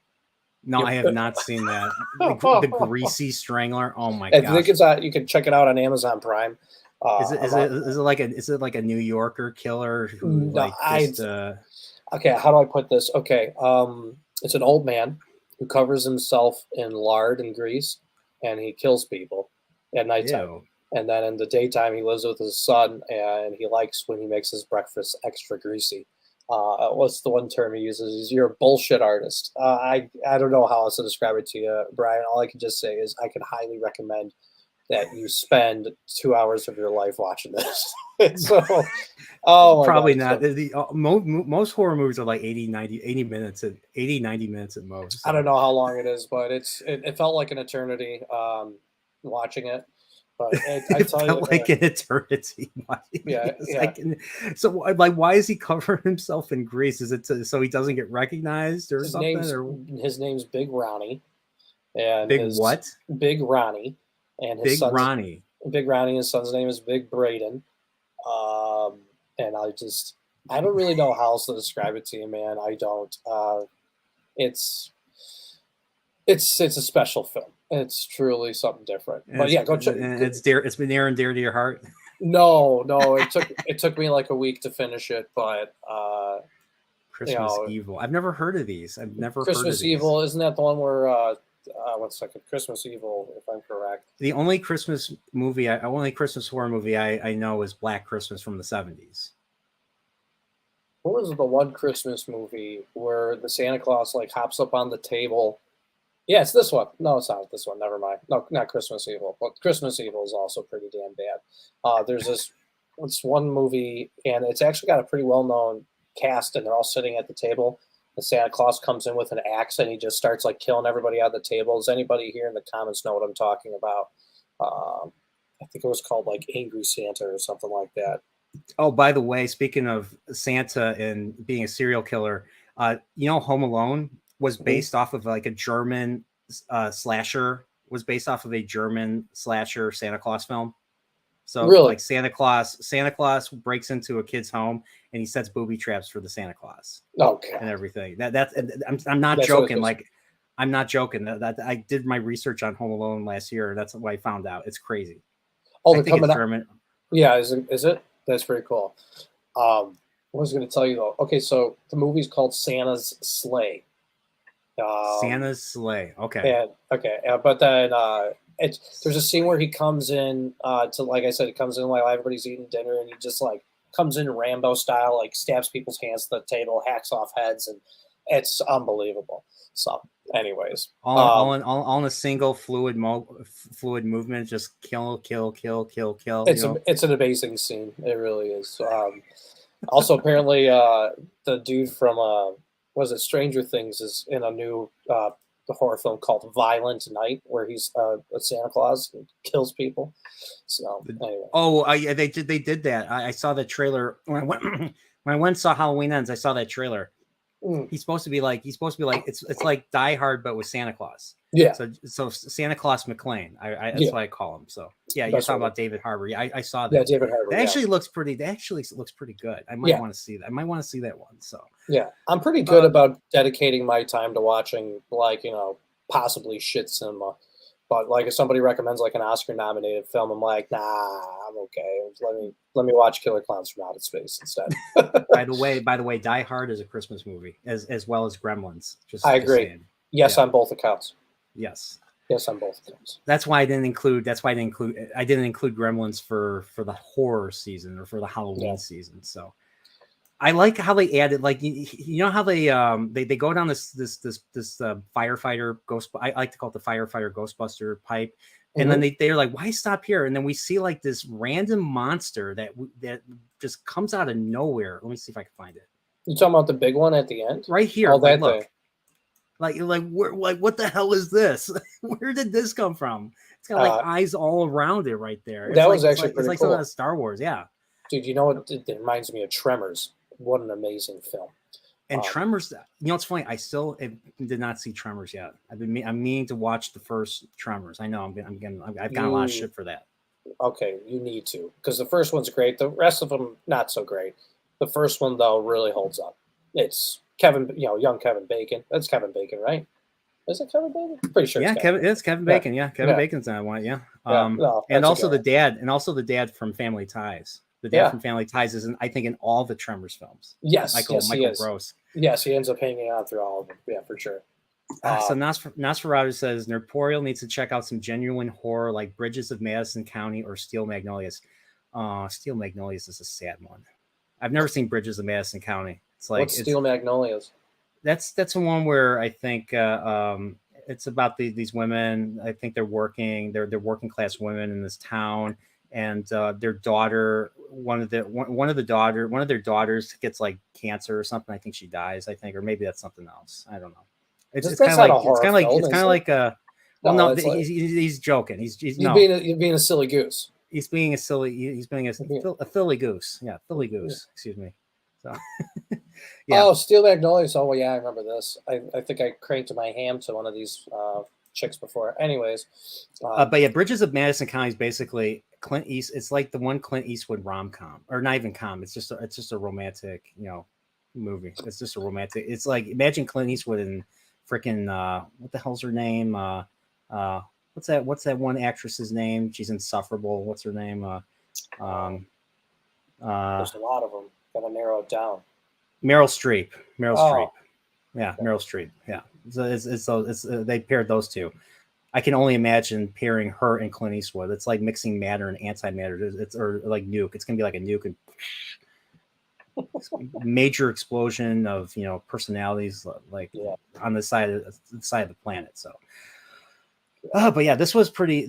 No, I have not seen that. The Greasy Strangler. Oh my I gosh. think it's you can check it out on Amazon Prime. Is it like a New Yorker killer who No, like just okay, how do I put this? Okay, it's an old man who covers himself in lard and grease, and he kills people at nighttime. ew. And then in the daytime, he lives with his son, and he likes when he makes his breakfast extra greasy. What's the one term he uses? You're a bullshit artist. I don't know how else to describe it to you, Brian. All I can just say is I can highly recommend that you spend 2 hours of your life watching this. So, oh my Probably God, not. so, Most horror movies are like 80 minutes at 90 minutes at most. I don't know how long it is, but it felt like an eternity watching it. But I It tell you, felt like an eternity. Yeah, It's yeah. so like, why is he covering himself in grease? Is it so he doesn't get recognized or his something? name's Or his name's Big Ronnie, and Big his what? Big Ronnie, and his Big son's Ronnie. Big Ronnie. His son's name is Big Braden. And I don't really know how else to describe it to you, man. I don't. It's it's a special film. It's truly something different. But yeah, go check. It's dear. It's been near and dear to your heart. No, it took me like a week to finish it, but Christmas Evil. I've never heard of these. I've never heard of Christmas these. Evil, isn't that the one where 1 second, Christmas Evil, if I'm correct. The only Christmas horror movie I know is Black Christmas from the 70s. What was the one Christmas movie where the Santa Claus like hops up on the table? Yeah, it's this one. No, it's not this one. Never mind. No, not Christmas Evil. But Christmas Evil is also pretty damn bad. There's this one movie, and it's actually got a pretty well-known cast, and they're all sitting at the table. The Santa Claus comes in with an axe, and he just starts like killing everybody at the table. Does anybody here in the comments know what I'm talking about? I think it was called like Angry Santa or something like that. Oh, by the way, speaking of Santa and being a serial killer, Home Alone was based off of like a German slasher. Was based off of a German slasher Santa Claus film. So Really? like Santa Claus breaks into a kid's home and he sets booby traps for the Santa Claus Okay. and everything. I'm not That's joking. what it is. Like, I'm not joking. That I did my research on Home Alone last year. That's what I found out. It's crazy. Oh, I they're think it's coming up. German. Yeah, is it? That's pretty cool. What was I going to tell you though? Okay, so the movie's called Santa's Sleigh. Santa's sleigh. Okay. And okay, but then there's a scene where he comes in to, like I said, he comes in while everybody's eating dinner, and he just like comes in Rambo style, like stabs people's hands to the table, hacks off heads, and it's unbelievable. So, anyways, All in a single fluid movement. Just kill, kill, kill, kill, kill. it's an amazing scene. It really is. Also, apparently, the dude from was it Stranger Things is in a new horror film called Violent Night, where he's a Santa Claus and kills people. So anyway, Yeah, they did that. I saw the trailer when I went when I went and saw Halloween Ends. I saw that trailer. He's supposed to be like it's like Die Hard but with Santa Claus. yeah. So Santa Claus McClane. That's Yeah. what I call him. So yeah, you're That's talking what about David Harbour. I saw Yeah, that. David Harbour. That Yeah. actually looks pretty. That actually looks pretty good. I might Yeah. want to see that. I might want to see that one. So Yeah, I'm pretty good about dedicating my time to watching, like, possibly shit cinema. But like, if somebody recommends like an Oscar-nominated film, I'm like, nah, I'm okay. Let me watch Killer Clowns from Outer Space instead. by the way, Die Hard is a Christmas movie as well as Gremlins. I agree. Saying. Yes, Yeah. on both accounts. Yes. Yes, on both accounts. That's why I didn't include Gremlins for the horror season or for the Halloween season. So I like how they added, like, you know how they go down this firefighter ghost. I like to call it the firefighter Ghostbuster pipe, and then they're like, why stop here? And then we see like this random monster that just comes out of nowhere. Let me see if I can find it. You talking about the big one at the end? Right here. Oh, Like, that look. thing. What the hell is this? Where did this come from? It's got like eyes all around it right there. That It's was like, actually it's pretty like cool. something out of Star Wars, yeah. Dude, you know what? It reminds me of Tremors. What an amazing film. And Tremors, it's funny. I still did not see Tremors yet. I'm meaning to watch the first Tremors. I know I've got a lot of shit for that. Okay, you need to, because the first one's great. The rest of them not so great. The first one though really holds up. It's Kevin, young Kevin Bacon. That's Kevin Bacon, right? Is it Kevin Bacon? I'm pretty sure. Yeah, it's Kevin Bacon. Yeah, Kevin Bacon's that one. Yeah. And also the dad from Family Ties. The dad from Family Ties is I think in all the Tremors films. Yes, Michael Gross. Yes, he ends up hanging out through all of them. Yeah, for sure. So Nosferatu says Nerporial needs to check out some genuine horror like Bridges of Madison County or Steel Magnolias. Steel Magnolias is a sad one. I've never seen Bridges of Madison County. It's like What's Steel Magnolias? That's the one where I think it's about these women. I think they're working working class women in this town, and their daughter, one of their daughters gets like cancer or something. I think she dies. I think, or maybe that's something else. I don't know. It's kind of like a. Well, no, he's joking. He's being a silly goose. He's being a Philly goose. Yeah, Philly goose. Excuse me. So. Yeah. Oh, Steel Magnolias. Oh, well, yeah, I remember this. I think I cranked my ham to one of these chicks before. Anyways. But yeah, Bridges of Madison County is basically Clint East. It's like the one Clint Eastwood rom-com, or not even com. It's just a romantic, movie. It's just a romantic. It's like, imagine Clint Eastwood and freaking what the hell's her name? What's that one actress's name? She's insufferable. What's her name? There's a lot of them. Gotta narrow it down. Meryl Streep. Yeah, Meryl Streep. Yeah. So they paired those two. I can only imagine pairing her and Clint Eastwood. It's like mixing matter and antimatter. Or like nuke. It's gonna be like a nuke and major explosion of personalities on the side of the planet. So. But yeah, this was pretty.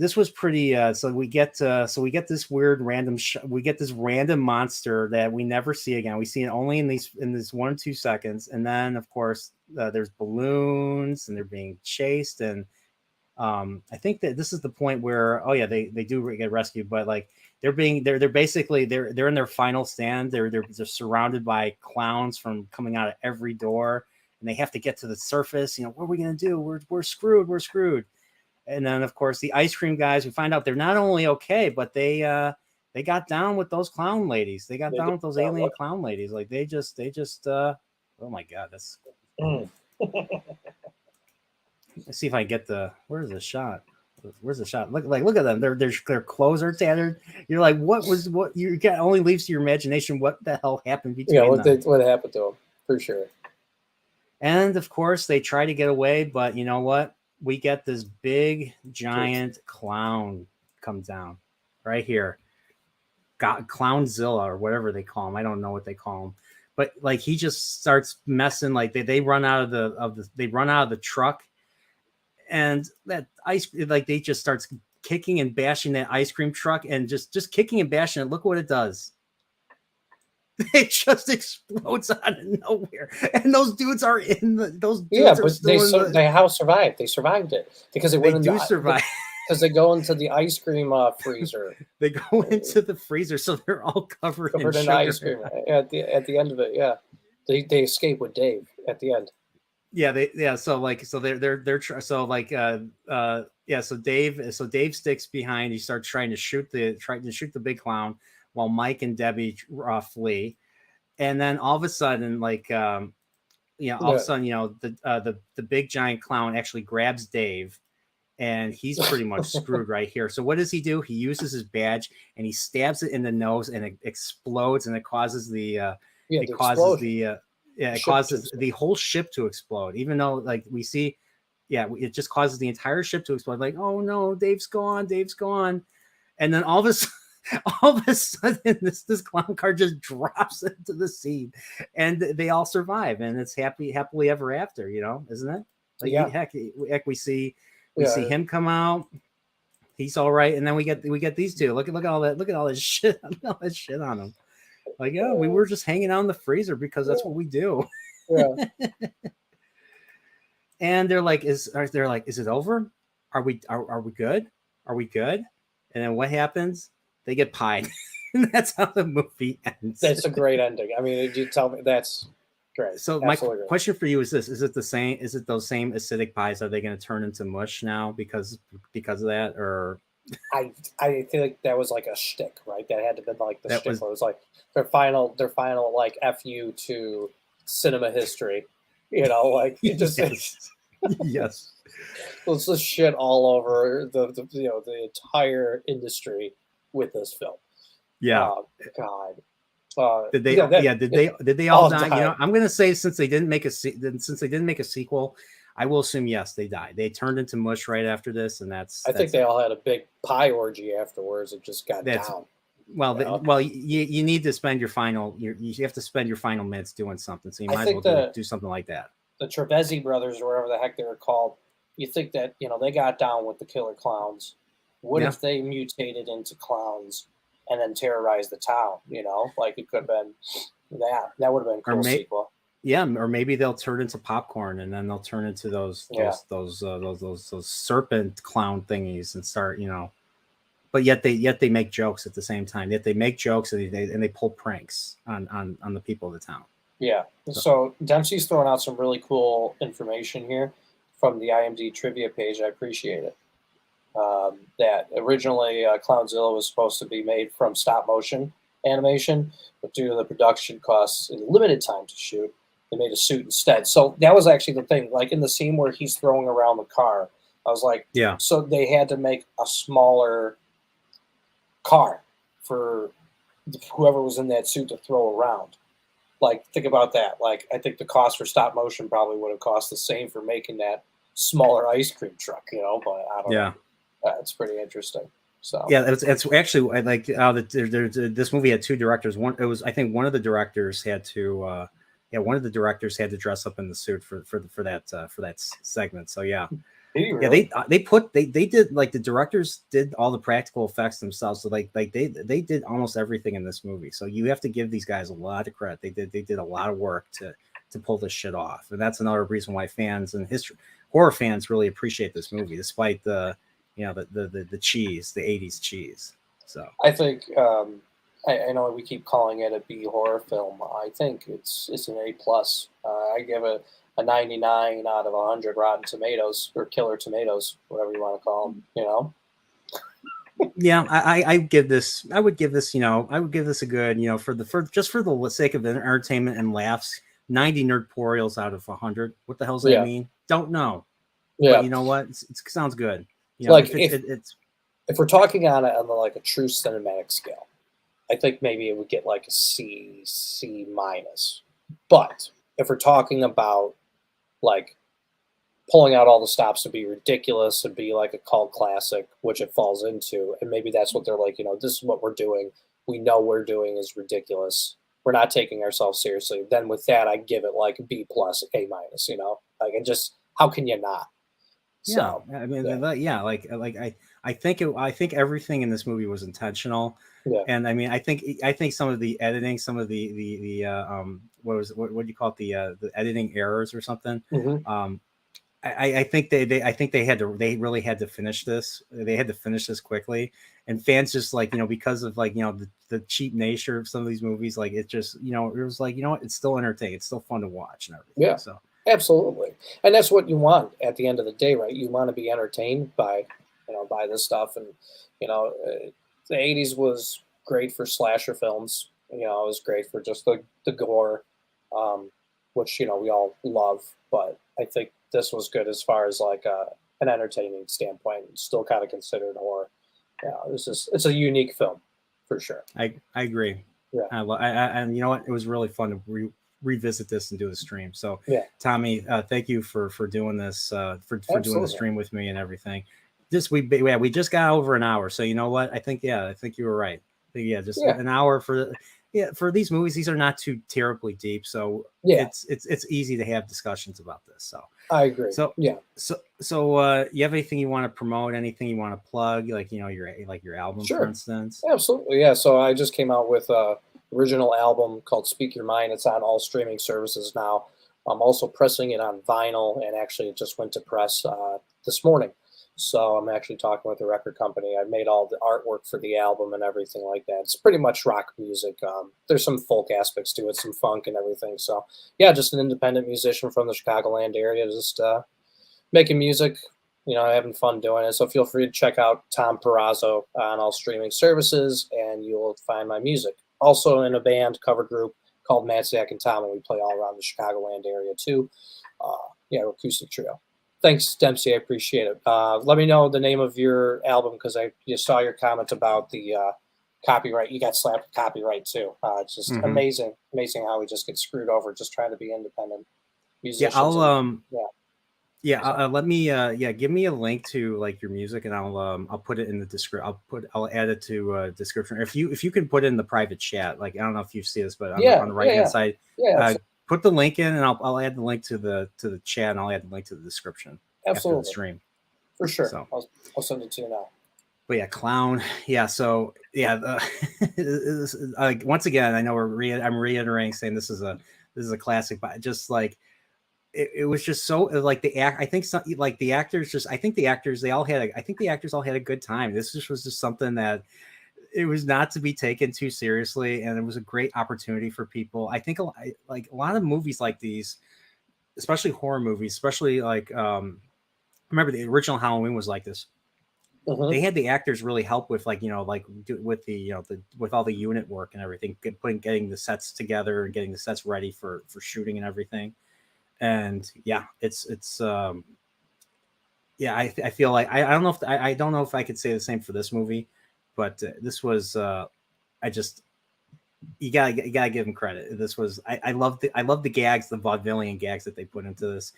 So we get this weird random. We get this random monster that we never see again. We see it only in this 1 or 2 seconds, and then of course there's balloons and they're being chased. And I think that this is the point where they do get rescued, but like they're basically in their final stand. They're surrounded by clowns from coming out of every door, and they have to get to the surface. What are we gonna do? We're screwed. We're screwed. And then, of course, the ice cream guys, we find out they're not only okay, but they they got down with those clown ladies. They got They down did with those that alien look. clown ladies. Like they just oh my god, that's Mm. let's see if I can get the where's the shot? Where's the shot? Look at them. Their clothes are tattered. You're like, what you got only leaves to your imagination what the hell happened Yeah, between them. what happened to him for sure. And of course they try to get away, but you know what? We get this big giant clown come down right here. Got Clownzilla or whatever they call him. I don't know what they call him. But like he just starts messing like they run out of the truck, and that ice like they just starts kicking and bashing that ice cream truck and just kicking and bashing it. Look what it does. It just explodes out of nowhere, and those dudes are in the. Those dudes are But still they how survived. They survived it because they They went in do survive. because they go into the ice cream freezer. They go into the freezer, so they're all covered in sugar. Ice cream at the end of it. Yeah, they escape with Dave at the end. So Dave sticks behind. He starts trying to shoot the big clown while Mike and Debbie flee, and then all of a sudden the big giant clown actually grabs Dave, and he's pretty much screwed right here. So what does he do? He uses his badge and he stabs it in the nose, and it explodes, and it causes the whole ship to explode. Even though like we see, it just causes the entire ship to explode. Like, oh no, Dave's gone, and then all of a sudden, this clown car just drops into the sea, and they all survive, and it's happily ever after. Isn't it? Like, heck, we see him come out. He's all right, and then we get these two. Look at all that. Look at all this shit. All that shit on them. Like, yeah, we were just hanging out in the freezer because that's what we do. Yeah. And they're like, is it over? Are we good? Are we good? And then what happens? They get pied. And that's how the movie ends. That's a great ending. I mean, did you tell me that's great? So Absolutely my question for you is this: is it the same? Is it those same acidic pies? Are they going to turn into mush now because of that? Or I feel like that was like a shtick, right? That had to be like the That shtick. was- It was like their final like fu to cinema history. Like it just yes. let's just shit all over the entire industry with this film. Yeah. God. Did they? Did they all die? I'm gonna say since they didn't make a sequel, I will assume yes, they died. They turned into mush right after this, and I think they all had a big pie orgy afterwards. It just got down. Well, you need to spend your final. You have to spend your final minutes doing something. So you might as well do something like that. The Trevesi brothers, or whatever the heck they were called, you think that they got down with the killer clowns. What if they mutated into clowns and then terrorized the town? Like it could have been that. That would have been a cool sequel. Yeah, or maybe they'll turn into popcorn, and then they'll turn into those serpent clown thingies and start, But yet they make jokes at the same time. Yet they make jokes and they pull pranks on the people of the town. Yeah. So Dempsey's throwing out some really cool information here from the IMDb trivia page. I appreciate it. That originally Clownzilla was supposed to be made from stop motion animation, but due to the production costs and limited time to shoot, they made a suit instead. So that was actually the thing. Like in the scene where he's throwing around the car, I was like, yeah. So they had to make a smaller car for whoever was in that suit to throw around. Like, think about that. Like, I think the cost for stop motion probably would have cost the same for making that smaller ice cream truck, but I don't know. It's pretty interesting. So yeah, it's actually like this movie had two directors. I think one of the directors had to dress up in the suit for that segment. So yeah. Really? They did like the directors did all the practical effects themselves. So like they did almost everything in this movie. So you have to give these guys a lot of credit. They did a lot of work to pull this shit off. And that's another reason why fans and horror fans really appreciate this movie, despite the cheese, the 80s cheese. So I think I know we keep calling it a B horror film. I think it's an A+. I give it a 99 out of 100 Rotten Tomatoes or Killer Tomatoes, whatever you want to call them. Yeah, I give this. I would give this. I would give this a good. For just for the sake of entertainment and laughs, 90 nerdporials out of 100. What the hell does that Yeah, mean? Don't know. But yeah. you know what? It sounds good. Like If it's if we're talking on like a true cinematic scale, I think maybe it would get like a C minus. But if we're talking about like pulling out all the stops to be ridiculous and be like a cult classic, which it falls into, and maybe that's what they're like. This is what we're doing. We know we're doing is ridiculous. We're not taking ourselves seriously. Then with that, I give it like a B plus, A minus. Like and just how can you not? yeah. So I mean, yeah, yeah. Like I think everything in this movie was intentional, yeah, and I mean, I think some of the editing, some of what do you call it, the editing errors or something. hmm Um, I think they really had to finish this. They had to finish this quickly, and fans just like because of like the cheap nature of some of these movies, like it just it was like what, it's still entertaining, it's still fun to watch and everything. yeah. So Absolutely. And that's what you want at the end of the day, right? You want to be entertained by this stuff. And, the 80s was great for slasher films. It was great for just the gore, um, which, we all love. But I think this was good as far as like an entertaining standpoint. It's still kind of considered horror. Yeah, it's a unique film for sure. I agree. Yeah. And you know what, it was really fun to revisit this and do the stream. So Yeah. Tommy, thank you for doing this, for doing the Absolutely. stream with me and everything. We just got over an hour, so you know what, I think you were right. Yeah, just Yeah. an hour for these movies. These are not too terribly deep, so Yeah. it's easy to have discussions about this. So I agree. so Yeah. you have anything you want to promote, anything you want to plug, like your album, for Sure. instance? Absolutely, yeah. So I just came out with a original album called "Speak Your Mind." It's on all streaming services now. I'm also pressing it on vinyl, and actually, it just went to press this morning. So I'm actually talking with the record company. I made all the artwork for the album and everything like that. It's pretty much rock music. There's some folk aspects to it, some funk and everything. So yeah, just an independent musician from the Chicagoland area, just making music, having fun doing it. So feel free to check out Tom Perazzo on all streaming services, and you'll find my music. Also in a band cover group called Matziak and Tom, and we play all around the Chicagoland area too. Uh, yeah, acoustic trio. Thanks, Dempsey. I appreciate it. Let me know the name of your album because I just saw your comment about the copyright. You got slapped with copyright too. It's just Mm-hmm. amazing how we just get screwed over just trying to be independent Yeah, musicians. Yeah, yeah, so let me give me a link to like your music, and I'll put it in the description. I'll add it to description. If you can put it in the private chat, like I don't know if you see this, but on yeah, the right yeah, hand yeah, side, yeah. put the link in, and I'll add the link to the chat, and I'll add the link to the description after the Absolutely, stream. for sure. So, I'll send it to you now. but yeah, clown. Yeah, so yeah, once again, I know I'm reiterating saying this is a classic, but just like it was just so like I think some, like the actors just I think the actors they all had I think the actors all had a good time. This just was just something that it was not to be taken too seriously, and it was a great opportunity for people. I think like a lot of movies like these, especially horror movies, especially like remember the original Halloween was like this. Hmm. They had the actors really help with like with the with all the unit work and everything, getting the sets together and getting the sets ready for shooting and everything. And yeah, it's yeah, I feel like I don't know if I don't know if I could say the same for this movie, but this was I just you gotta give them credit. This was I love the gags, the vaudevillian gags that they put into this.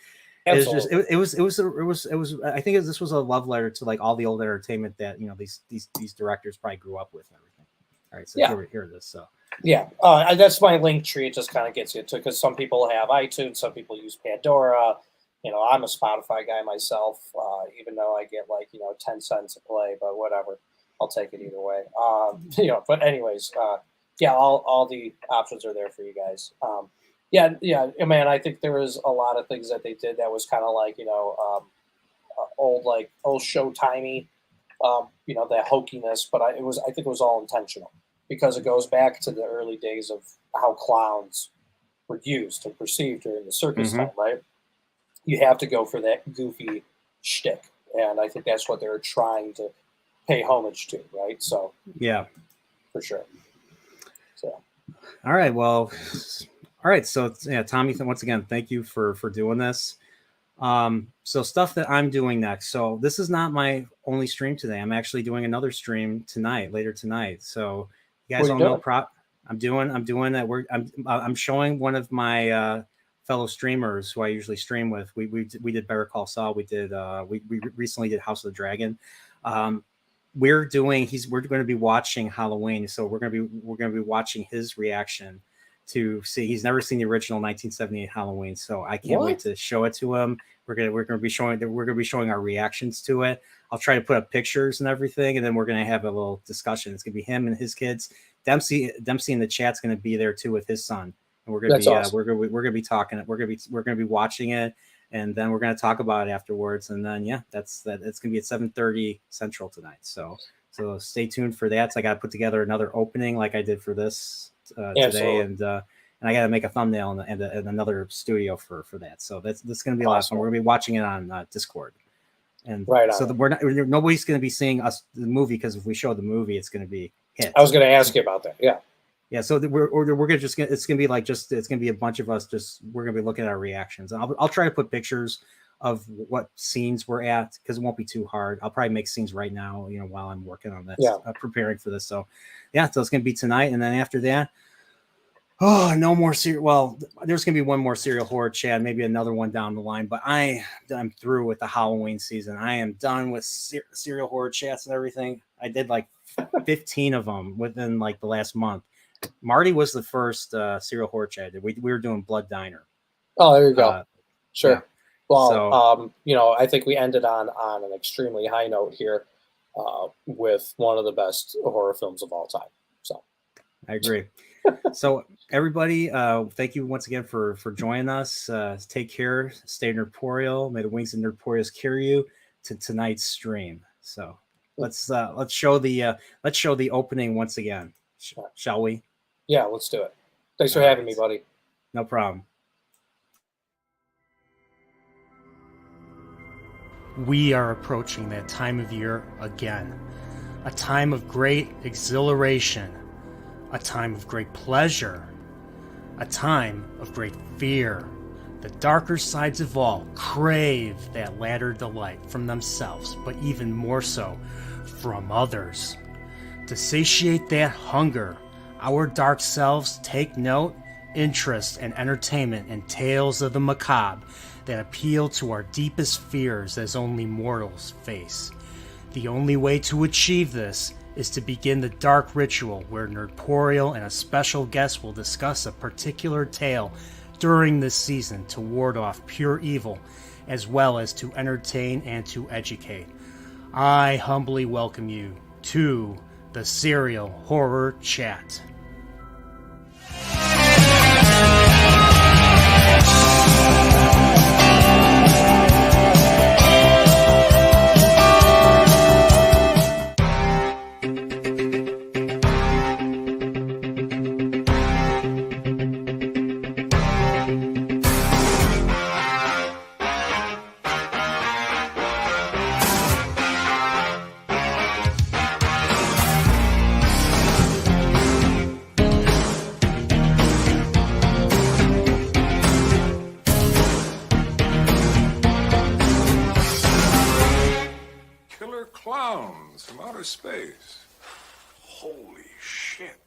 It was just Absolutely. it was I think this was a love letter to like all the old entertainment that these directors probably grew up with and everything. All right, so Yeah. here it is. So Yeah. That's my link tree. It just kind of gets you to because some people have iTunes, some people use Pandora. I'm a Spotify guy myself, even though I get like 10 cents a play, but whatever. I'll take it either way. But anyways, yeah, all the options are there for you guys. Yeah, yeah, man. I think there was a lot of things that they did that was kind of like old show timey, that hokiness. But I think it was all intentional because it goes back to the early days of how clowns were used and perceived during the circus mm-hmm. time, right? You have to go for that goofy shtick, and I think that's what they're trying to pay homage to, right? So Yeah. for sure. So All right. Well, all right. So yeah, Tommy, once again, thank you for doing this. So stuff that I'm doing next. So this is not my only stream today. I'm actually doing another stream later tonight. So you guys What are all you know doing? I'm doing that. I'm showing one of my fellow streamers who I usually stream with. We did Better Call Saul. We recently did House of the Dragon. We're going to be watching Halloween. So we're going to be watching his reaction to see. He's never seen the original 1978 Halloween, so I can't wait What? to show it to him. We're gonna be showing our reactions to it. I'll try to put up pictures and everything, and then we're gonna have a little discussion. It's gonna be him and his kids. Dempsey in the chat's gonna be there too with his son, and That's awesome. we're gonna be talking. We're gonna be watching it, and then we're gonna talk about it afterwards. And then it's gonna be at 7:30 Central tonight. So stay tuned for that. So I got to put together another opening like I did for this today, and I got to make a thumbnail and another studio for that. So that's going to be a lot of fun. We're going to be watching it on Discord, and so nobody's going to be seeing us the movie, because if we show the movie, it's going to be hit. I was going to ask you about that. Yeah. Yeah. So we're going to it's going to be like it's going to be a bunch of us we're going to be looking at our reactions. And I'll try to put pictures of what scenes we're at, because it won't be too hard. I'll probably make scenes right now, while I'm working on this, preparing for this. So so it's going to be tonight. And then after that, no more serial. Well, there's going to be one more serial horror chat, maybe another one down the line, but I'm through with the Halloween season. I am done with serial horror chats and everything. I did like 15 of them within like the last month. Marty was the first serial horror chat. We were doing Blood Diner. Oh, there you go. Sure. Yeah. Well, I think we ended on an extremely high note here with one of the best horror films of all time. So I agree. So everybody, thank you once again for joining us. Take care. Stay nerdporial. May the wings of nerdporials carry you to tonight's stream. So let's show the opening once again. Shall we? Yeah, let's do it. Thanks for having me, buddy. No problem. We are approaching that time of year again. A time of great exhilaration. A time of great pleasure. A time of great fear. The darker sides of all crave that latter delight from themselves, but even more so from others. To satiate that hunger, our dark selves take note, interest, and entertainment in tales of the macabre that appeal to our deepest fears as only mortals face. The only way to achieve this is to begin the dark ritual where Nerdporial and a special guest will discuss a particular tale during this season to ward off pure evil, as well as to entertain and to educate. I humbly welcome you to the Serial Horror Chat. Killer clowns from outer space. Holy shit.